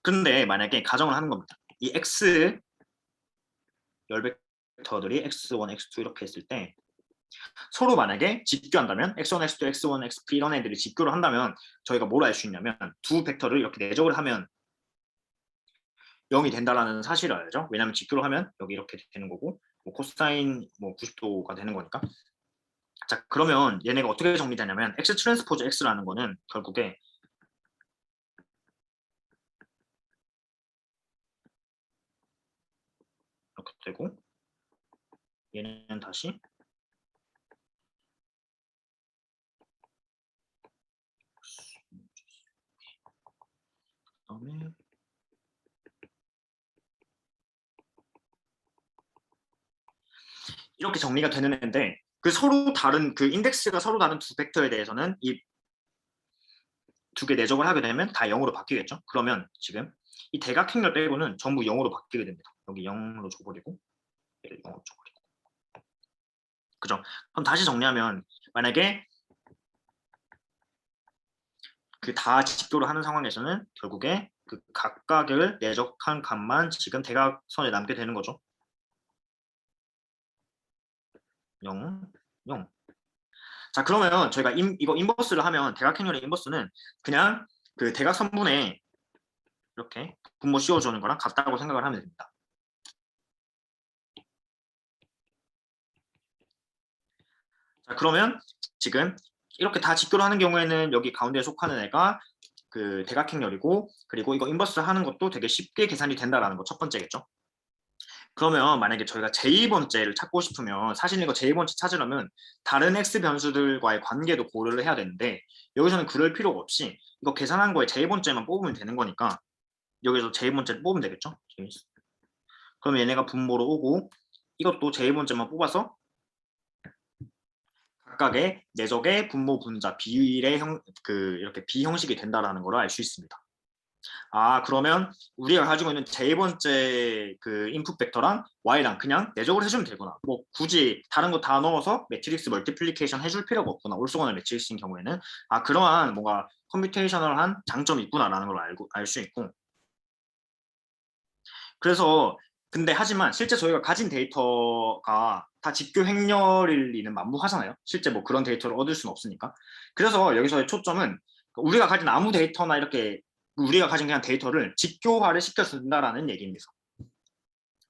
근데 만약에 가정을 하는 겁니다. 이 x 열벡터들이 x1, x2 이렇게 했을 때 서로 만약에 직교한다면 x1, x2, x1, xp 이런 애들이 직교를 한다면 저희가 뭘 알 수 있냐면 두 벡터를 이렇게 내적을 하면 0이 된다라는 사실을 알죠. 왜냐하면 직교를 하면 여기 이렇게 되는 거고 뭐 코사인 뭐 90도가 되는 거니까. 자, 그러면 얘네가 어떻게 정리되냐면 x 트랜스포즈 x라는 거는 결국에 이렇게 되고 얘는 다시 그다음에 이렇게 정리가 되는 애인데 그 서로 다른 그 인덱스가 서로 다른 두 벡터에 대해서는 이 두 개 내적을 하게 되면 다 0으로 바뀌겠죠. 그러면 지금 이 대각행렬 빼고는 전부 0으로 바뀌게 됩니다. 여기 0으로 줘버리고 얘를 0으로 줘버리고 그죠? 그럼 다시 정리하면 만약에 그 다 직교를 하는 상황에서는 결국에 그 각각을 내적한 값만 지금 대각선에 남게 되는 거죠. 0, 0. 자, 그러면 저희가 이거 인버스를 하면 대각행렬의 인버스는 그냥 그 대각선분에 이렇게 분모 씌워주는 거랑 같다고 생각을 하면 됩니다. 자, 그러면 지금 이렇게 다 직교를 하는 경우에는 여기 가운데에 속하는 애가 그 대각행렬이고 그리고 이거 인버스 하는 것도 되게 쉽게 계산이 된다라는 거 첫 번째겠죠. 그러면 만약에 저희가 제2번째를 찾고 싶으면 사실 이거 제2번째 찾으려면 다른 x 변수들과의 관계도 고려를 해야 되는데 여기서는 그럴 필요가 없이 이거 계산한 거에 제2번째만 뽑으면 되는 거니까 여기서 제2번째를 뽑으면 되겠죠. 그럼 얘네가 분모로 오고 이것도 제2번째만 뽑아서 각각의 내적의 분모 분자 비율의 이렇게 비형식이 된다라는 걸 알 수 있습니다. 그러면 우리가 가지고 있는 제2번째 그 인풋 벡터랑 y랑 그냥 내적으로 해주면 되구나. 뭐 굳이 다른 거 다 넣어서 매트릭스 멀티플리케이션 해줄 필요가 없구나. 올소건을 매트릭스인 경우에는 그러한 뭔가 컴퓨테이셔널한 장점이 있구나라는 걸 알 수 있고. 그래서 근데 하지만 실제 저희가 가진 데이터가 다 직교 행렬일리는 만무하잖아요. 실제 뭐 그런 데이터를 얻을 수는 없으니까. 그래서 여기서의 초점은 우리가 가진 아무 데이터나 이렇게 우리가 가진 그냥 데이터를 직교화를 시켜준다라는 얘기입니다.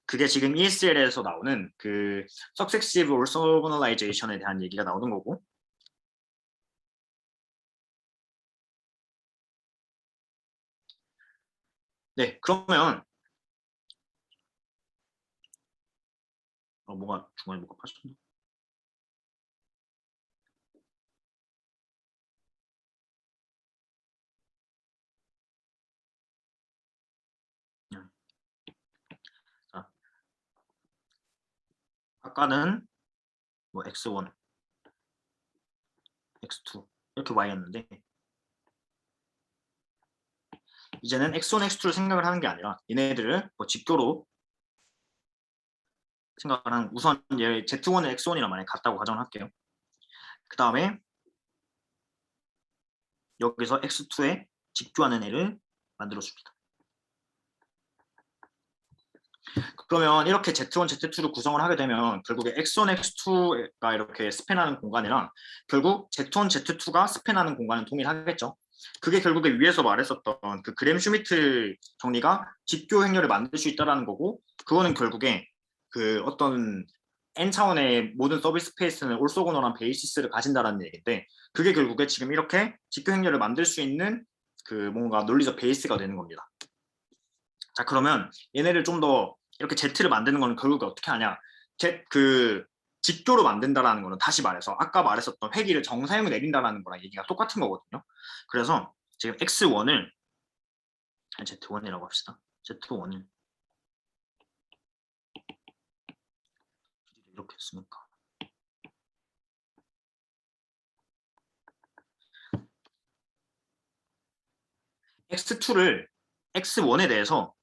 그게 지금 ESL에서 나오는 그 Successive Orthogonalization에 대한 얘기가 나오는 거고. 네, 그러면 뭐가 중간에 뭐가 빠졌나? 자, 아까는 뭐 x1, x2 이렇게 y였는데 이제는 x1, x2를 생각을 하는 게 아니라 얘네들을 뭐 직교로 생각을 하는 우선 얘 z1을 x1이랑 만약에 같다고 가정을 할게요. 그 다음에 여기서 x2에 직교하는 애를 만들어줍니다. 그러면 이렇게 Z1, Z2를 구성을 하게 되면 결국에 X1, X2가 이렇게 스팬하는 공간이랑 결국 Z1, Z2가 스팬하는 공간은 동일하겠죠. 그게 결국에 위에서 말했었던 그 그램 슈미트 정리가 직교 행렬을 만들 수 있다는 거고, 그거는 결국에 그 어떤 N차원의 모든 서비스 스페이스는 올소고널한 베이시스를 가진다라는 얘기인데, 그게 결국에 지금 이렇게 직교 행렬을 만들 수 있는 그 뭔가 논리적 베이스가 되는 겁니다. 자, 그러면 얘네를 좀 더 이렇게 Z를 만드는 거는 결국에 어떻게 하냐? 그 직교로 만든다라는 거는 다시 말해서 아까 말했었던 회기를 정사형을 내린다라는 거랑 얘기가 똑같은 거거든요. 그래서 지금 X1을 Z1이라고 합시다. Z1을 이렇게 했으니까 X2를 X1에 대해서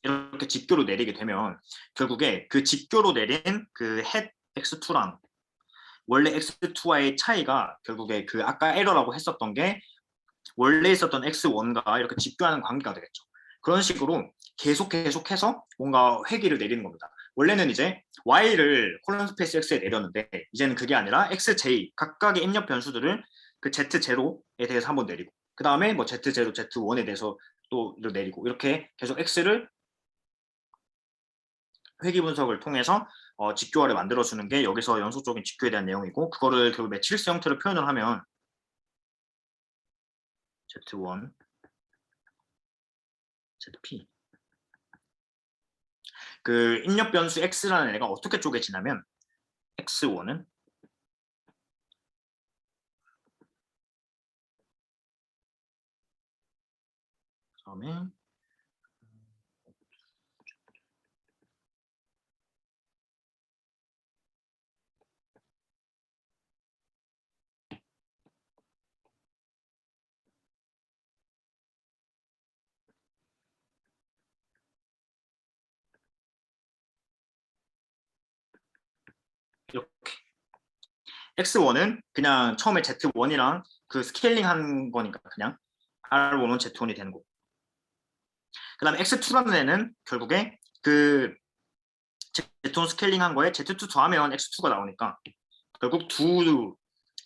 이렇게 직교로 내리게 되면 결국에 그 직교로 내린 그 햇 X2랑 원래 X2와의 차이가 결국에 그 아까 에러라고 했었던 게 원래 있었던 X1과 이렇게 직교하는 관계가 되겠죠. 그런 식으로 계속해서 뭔가 회기를 내리는 겁니다. 원래는 이제 Y를 콜론 스페이스 X에 내렸는데 이제는 그게 아니라 XJ 각각의 입력 변수들을 그 Z0에 대해서 한번 내리고 그 다음에 뭐 Z0, Z1에 대해서 또 내리고 이렇게 계속 X를 회기 분석을 통해서 직교화를 만들어주는 게 여기서 연속적인 직교에 대한 내용이고, 그거를 결국 매트릭스 형태로 표현을 하면 Z1, ZP 그 입력 변수 X라는 애가 어떻게 쪼개지냐면 X1은 그다음에 이렇게 X1은 그냥 처음에 Z1이랑 그 스케일링 한 거니까 그냥 R1은 Z1이 되는 거고, 그 다음에 X2라는 애는 결국에 그 Z1 스케일링 한 거에 Z2 더하면 X2가 나오니까 결국 두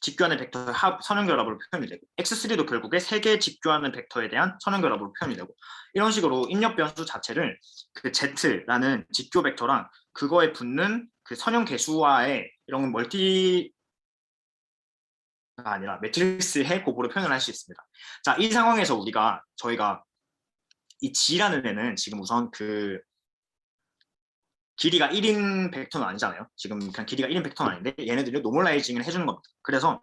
직교하는 벡터의 선형결합으로 표현이 되고, X3도 결국에 세 개의 직교하는 벡터에 대한 선형결합으로 표현이 되고, 이런 식으로 입력 변수 자체를 그 Z라는 직교 벡터랑 그거에 붙는 그 선형 개수와의 이런 멀티가 아니라 매트릭스의 곱으로 표현을 할 수 있습니다. 자, 이 상황에서 저희가 이 G라는 애는 지금 우선 그 길이가 1인 벡터는 아니잖아요. 지금 그냥 길이가 1인 벡터는 아닌데 얘네들이 노멀라이징을 해주는 겁니다. 그래서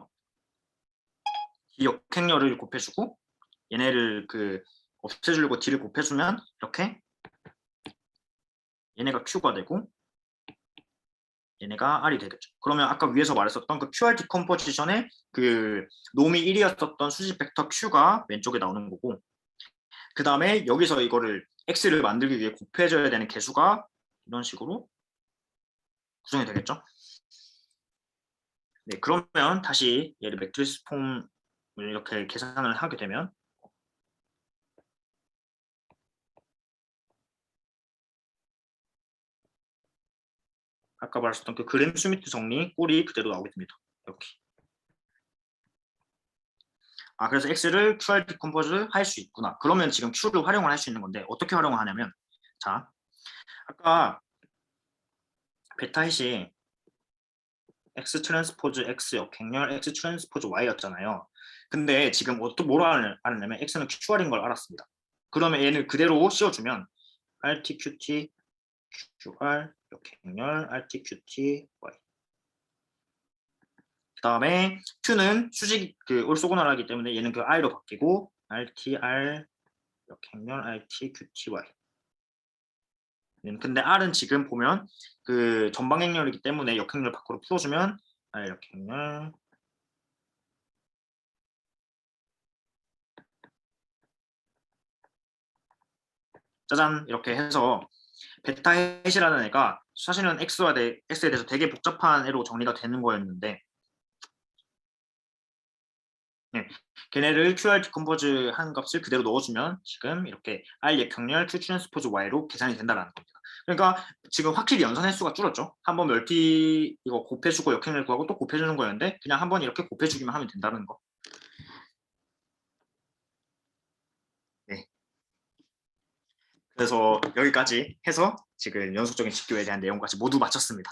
이 역행렬을 곱해주고 얘네를 그 없애주려고 D를 곱해주면 이렇게 얘네가 Q가 되고 얘네가 R이 되겠죠. 그러면 아까 위에서 말했었던 그 QR 디컴포지션의 그 놈이 1이었었던 수직 벡터 Q가 왼쪽에 나오는 거고, 그 다음에 여기서 이거를 x를 만들기 위해 곱해줘야 되는 개수가 이런 식으로 구성이 되겠죠. 네, 그러면 다시 얘를 매트리스 폼을 이렇게 계산을 하게 되면 아까 말했던 그 그램 스미트 정리 꼴이 그대로 나오게 됩니다. 이렇게. 그래서 x를 QR 디컴포즈 할 수 있구나. 그러면 지금 q를 활용을 할 수 있는 건데 어떻게 활용을 하냐면, 자, 아까 베타 햇이 x 트랜스포즈 x 역행렬 x 트랜스포즈 y였잖아요. 근데 지금 뭐로 알았냐면 x는 QR인 걸 알았습니다. 그러면 얘는 그대로 씌워주면 RT, QT, QR, 역행렬, RT, QT, Y. 그 다음에 Q는 수직 그 올소고널하기 때문에 얘는 그 I로 바뀌고 RT, R, 역행렬, RT, QT, Y. 근데 R은 지금 보면 그 전방행렬이기 때문에 역행렬 밖으로 풀어주면 R 역행렬, 짜잔 이렇게 해서 베타 햇이라는 애가 사실은 X에 대해서 되게 복잡한 애로 정리가 되는 거였는데, 네, 걔네를 QR 디컴포즈 한 값을 그대로 넣어주면 지금 이렇게 R 역행렬 Q 트랜스포즈 Y로 계산이 된다는 겁니다. 그러니까 지금 확실히 연산 횟수가 줄었죠. 한번 멀티 이거 곱해주고 역행렬 구하고 또 곱해주는 거였는데 그냥 한번 이렇게 곱해주기만 하면 된다는 거. 네. 그래서 여기까지 해서 지금 연속적인 직교에 대한 내용까지 모두 마쳤습니다.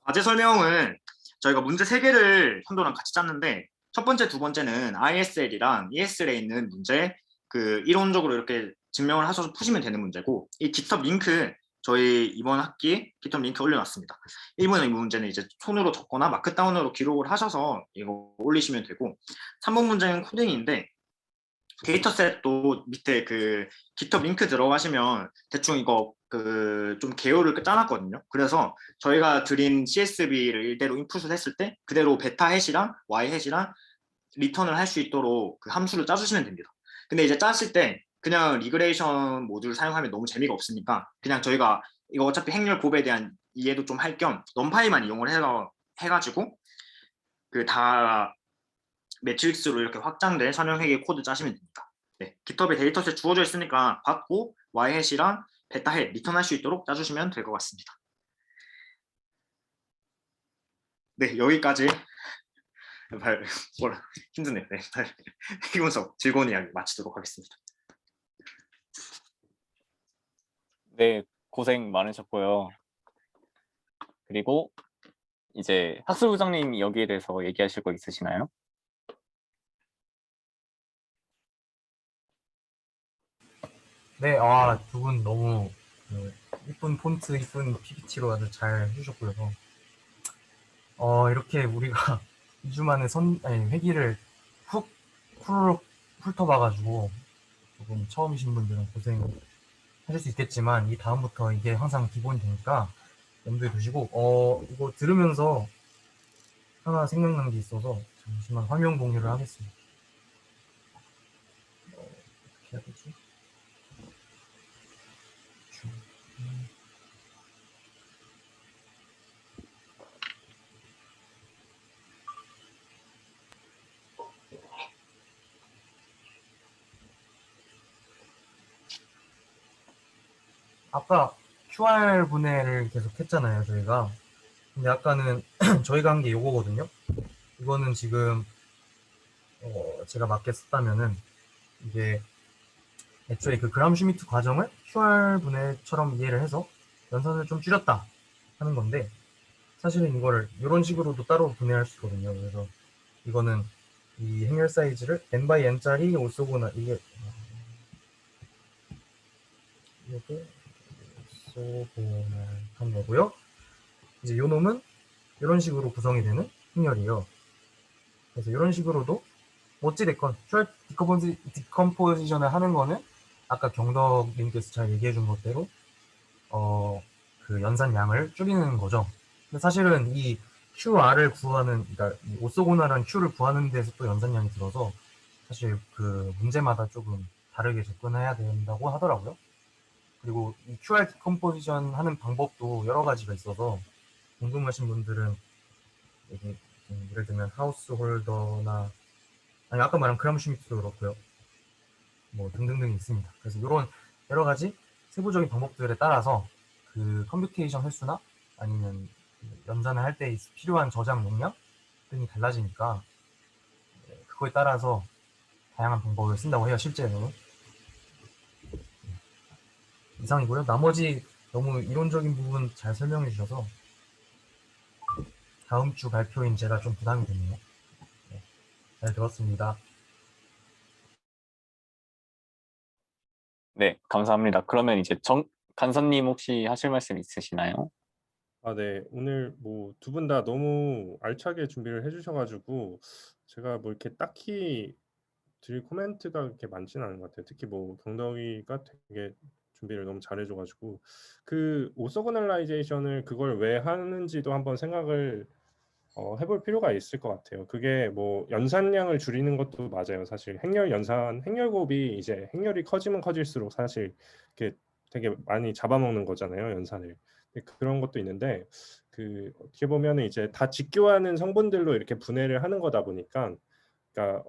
과제 설명은 저희가 문제 3개를 현도랑 같이 짰는데, 첫 번째, 두 번째는 ISL이랑 ESL에 있는 문제 그 이론적으로 이렇게 증명을 하셔서 푸시면 되는 문제고, 이 GitHub 링크 저희 이번 학기 GitHub 링크 올려놨습니다. 1번 문제는 이제 손으로 적거나 마크다운으로 기록을 하셔서 이거 올리시면 되고, 3번 문제는 코딩인데 데이터셋도 밑에 그 GitHub 링크 들어가시면 대충 이거 그 좀 개요를 짜놨거든요. 그래서 저희가 드린 CSV를 이대로 인풋을 했을 때 그대로 베타 햇이랑 Y 햇이랑 리턴을 할 수 있도록 그 함수를 짜주시면 됩니다. 근데 이제 짜실 때 그냥 리그레이션 모듈 사용하면 너무 재미가 없으니까 그냥 저희가 이거 어차피 행렬 곱에 대한 이해도 좀 할 겸 넘파이만 이용을 해가지고 그 다 매트릭스로 이렇게 확장된 설명회계 코드 짜시면 됩니다. 네, GitHub에 데이터셋 주어져 있으니까 받고 Y 햇이랑 베타 햇 리턴할 수 있도록 짜주시면 될 것 같습니다. 네, 여기까지 힘드네요. 네, 핵분석 즐거운 이야기 마치도록 하겠습니다. 네, 고생 많으셨고요. 그리고 이제 학술부장님이 여기에 대해서 얘기하실 거 있으시나요? 네, 두 분 너무 이쁜 폰트, 이쁜 PPT로 아주 잘 해주셨고요. 이렇게 우리가 2주 만에 회기를 후루룩 훑어봐가지고 조금 처음이신 분들은 고생하실 수 있겠지만 이 다음부터 이게 항상 기본이 되니까 염두에 두시고 이거 들으면서 하나 생각난 게 있어서 잠시만 화면 공유를 하겠습니다. 어떻게 해야 되지? 아까 QR 분해를 계속 했잖아요, 저희가. 근데 아까는 저희가 한 게 요거거든요. 이거는 지금 제가 맞게 썼다면은 이게 애초에 그 그람 슈미트 과정을 QR 분해처럼 이해를 해서 연산을 좀 줄였다 하는 건데, 사실은 이거를 이런 식으로도 따로 분해할 수 있거든요. 그래서 이거는 이 행렬 사이즈를 n/n짜리 올소고나 이게 올소고나한 거고요. 이제 요 놈은 이런 식으로 구성이 되는 행렬이에요. 그래서 이런 식으로도 어찌됐건 QR 디컴포지션을 하는 거는 아까 경덕님께서 잘 얘기해 준 것대로 그 연산량을 줄이는 거죠. 근데 사실은 이 QR을 구하는, 그러니까 이 오소고나랑 Q를 구하는 데서 또 연산량이 들어서 사실 그 문제마다 조금 다르게 접근해야 된다고 하더라고요. 그리고 이 QR 디컴포지션 하는 방법도 여러 가지가 있어서 궁금하신 분들은 여기 예를 들면 하우스홀더나 아니 아까 말한 그람 슈미트도 그렇고요. 뭐 등등등 있습니다. 그래서 이런 여러 가지 세부적인 방법들에 따라서 그 컴퓨테이션 횟수나 아니면 연산을 할 때 필요한 저장 용량 등이 달라지니까 그거에 따라서 다양한 방법을 쓴다고 해요. 실제로는. 이상이고요. 나머지 너무 이론적인 부분 잘 설명해 주셔서 다음 주 발표인 제가 좀 부담이 되네요. 네, 잘 들었습니다. 네, 감사합니다. 그러면 이제 간사님 혹시 하실 말씀 있으시나요? 아, 네. 오늘 뭐 두 분 다 너무 알차게 준비를 해주셔가지고 제가 뭐 이렇게 딱히 드릴 코멘트가 그렇게 많지는 않은 것 같아요. 특히 뭐 경덕이가 되게 준비를 너무 잘해줘가지고 그 오서고널라이제이션을 그걸 왜 하는지도 한번 생각을 해볼 필요가 있을 것 같아요. 그게 뭐 연산량을 줄이는 것도 맞아요. 사실 행렬곱이 이제 행렬이 커지면 커질수록 사실 이렇게 되게 많이 잡아먹는 거잖아요. 연산을. 근데 그런 것도 있는데 그 어떻게 보면은 이제 다 직교하는 성분들로 이렇게 분해를 하는 거다 보니까 그러니까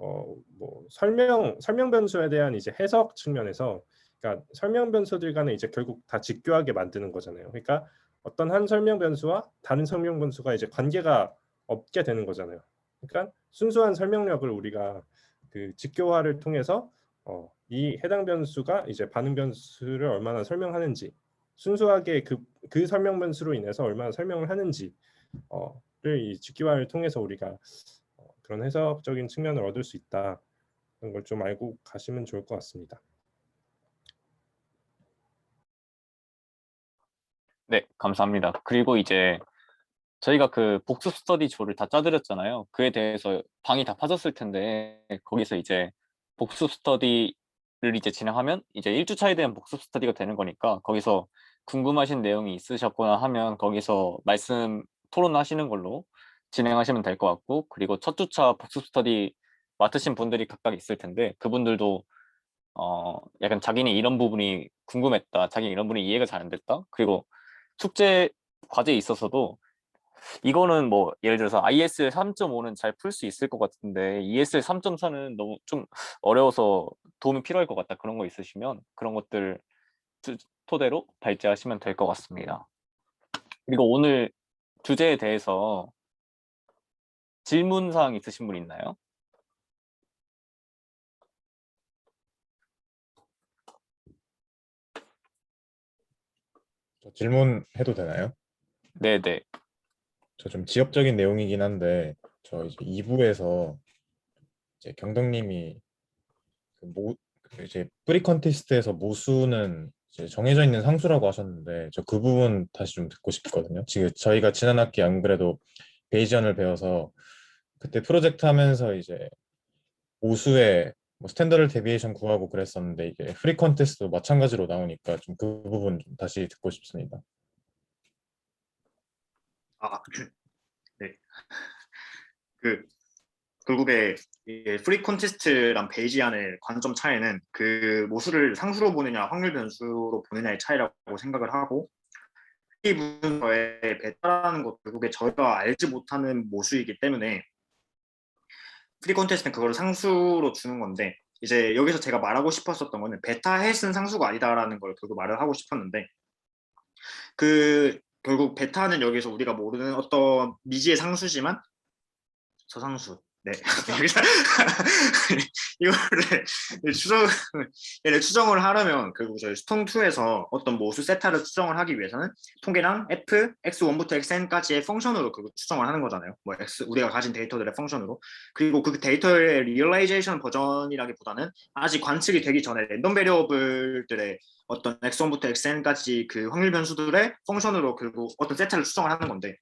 뭐 설명 변수에 대한 이제 해석 측면에서 그러니까 설명 변수들 간에 이제 결국 다 직교하게 만드는 거잖아요. 그러니까 어떤 한 설명 변수와 다른 설명 변수가 이제 관계가 없게 되는 거잖아요. 그러니까 순수한 설명력을 우리가 그 직교화를 통해서 이 해당 변수가 이제 반응 변수를 얼마나 설명하는지 순수하게 그 설명 변수로 인해서 얼마나 설명을 하는지를 이 직교화를 통해서 우리가 그런 해석적인 측면을 얻을 수 있다. 그런 걸 좀 알고 가시면 좋을 것 같습니다. 네, 감사합니다. 그리고 이제 저희가 그 복습 스터디 조를 다 짜드렸잖아요. 그에 대해서 방이 다 파졌을 텐데 거기서 이제 복습 스터디를 이제 진행하면 이제 1주차에 대한 복습 스터디가 되는 거니까 거기서 궁금하신 내용이 있으셨거나 하면 거기서 말씀 토론하시는 걸로 진행하시면 될 것 같고, 그리고 첫 주차 복습 스터디 맡으신 분들이 각각 있을 텐데 그분들도 약간 자기는 이런 부분이 궁금했다, 자기는 이런 부분이 이해가 잘 안 됐다, 그리고 숙제 과제에 있어서도 이거는 뭐 예를 들어서 ISL 3.5는 잘 풀 수 있을 것 같은데 ESL 3.4는 너무 좀 어려워서 도움이 필요할 것 같다, 그런 거 있으시면 그런 것들 토대로 발제하시면 될 것 같습니다. 그리고 오늘 주제에 대해서 질문 사항 있으신 분 있나요? 저 질문해도 되나요? 네네. 저 좀 지엽적인 내용이긴 한데 저 이제 2부에서 이제 경덕님이 그 이제 프리 컨테스트에서 모수는 이제 정해져 있는 상수라고 하셨는데 저 그 부분 다시 좀 듣고 싶거든요. 지금 저희가 지난 학기 안 그래도 베이지언을 배워서 그때 프로젝트 하면서 이제 모수의 뭐 스탠더드 데비에이션 구하고 그랬었는데 이게 프리 컨테스트도 마찬가지로 나오니까 좀 그 부분 좀 다시 듣고 싶습니다. 아, 네. 그 결국에 프리 콘테스트랑 베이지안의 관점 차이는 그 모수를 상수로 보느냐 확률 변수로 보느냐의 차이라고 생각을 하고, 이 문서의 베타라는 것 결국에 저희가 알지 못하는 모수이기 때문에 프리 콘테스트는 그걸 상수로 주는 건데, 이제 여기서 제가 말하고 싶었었던 거는 베타 햇은 상수가 아니다라는 걸 결국 말을 하고 싶었는데, 그 결국 베타는 여기서 우리가 모르는 어떤 미지의 상수지만 저상수. 네. 이거를 추정을 하려면 결국 저희 스통2에서 어떤 모수 세타를 추정을 하기 위해서는 통계랑 f, x1부터 xn까지의 펑션으로 그거 추정을 하는 거잖아요. 뭐 x 우리가 가진 데이터들의 펑션으로. 그리고 그 데이터의 리얼라이제이션 버전이라기보다는 아직 관측이 되기 전에 랜덤 베리어블들의 어떤 x1부터 xn까지 그 확률 변수들의 펑션으로 결국 어떤 세타를 추정을 하는 건데,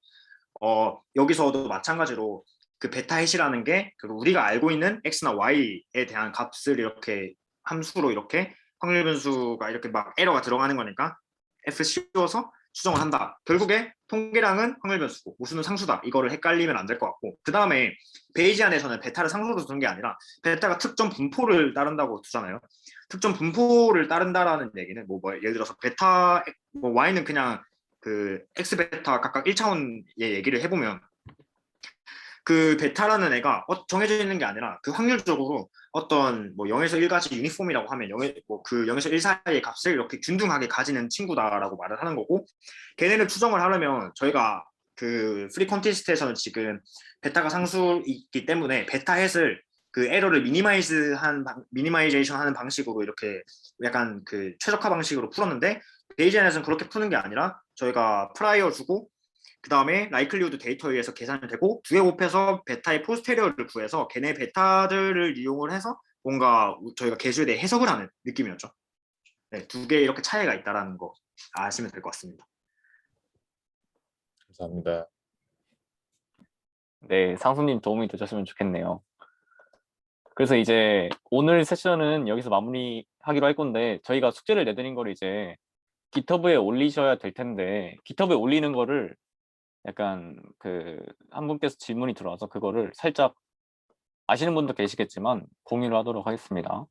여기서도 마찬가지로 그 베타 햇이라는 게 우리가 알고 있는 x나 y에 대한 값을 이렇게 함수로 이렇게 확률 변수가 이렇게 막 에러가 들어가는 거니까 f 씌워서 추정을 한다. 결국에 통계량은 확률 변수고 모수는 상수다. 이거를 헷갈리면 안 될 것 같고, 그 다음에 베이지안에서는 베타를 상수로 두는 게 아니라 베타가 특정 분포를 따른다고 두잖아요. 특정 분포를 따른다라는 얘기는 뭐 예를 들어서 베타 뭐 y는 그냥 그 x 베타 각각 1차원의 얘기를 해보면, 그 베타라는 애가 정해져 있는 게 아니라 그 확률적으로 어떤 뭐 0에서 1까지 유니폼이라고 하면 그 0에서 1 사이의 값을 이렇게 균등하게 가지는 친구다라고 말을 하는 거고, 걔네를 추정을 하려면 저희가 그 프리 콘테스트에서는 지금 베타가 상수이기 때문에 베타 햇을 그 에러를 미니마이제이션 하는 방식으로 이렇게 약간 그 최적화 방식으로 풀었는데, 베이지안에서는 그렇게 푸는 게 아니라 저희가 프라이어 주고 그 다음에 라이클리우드 데이터에 의해서 계산이 되고 2에 곱해서 베타의 포스테리어를 구해서 걔네 베타들을 이용을 해서 뭔가 저희가 계수에 대해 해석을 하는 느낌이었죠. 네, 2개 이렇게 차이가 있다라는 거 아시면 될 것 같습니다. 감사합니다. 네, 상수님 도움이 되셨으면 좋겠네요. 그래서 이제 오늘 세션은 여기서 마무리하기로 할 건데, 저희가 숙제를 내드린 걸 이제 GitHub에 올리셔야 될 텐데, GitHub에 올리는 거를 약간 그 한 분께서 질문이 들어와서 그거를 살짝 아시는 분도 계시겠지만 공유를 하도록 하겠습니다.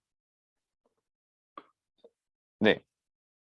네,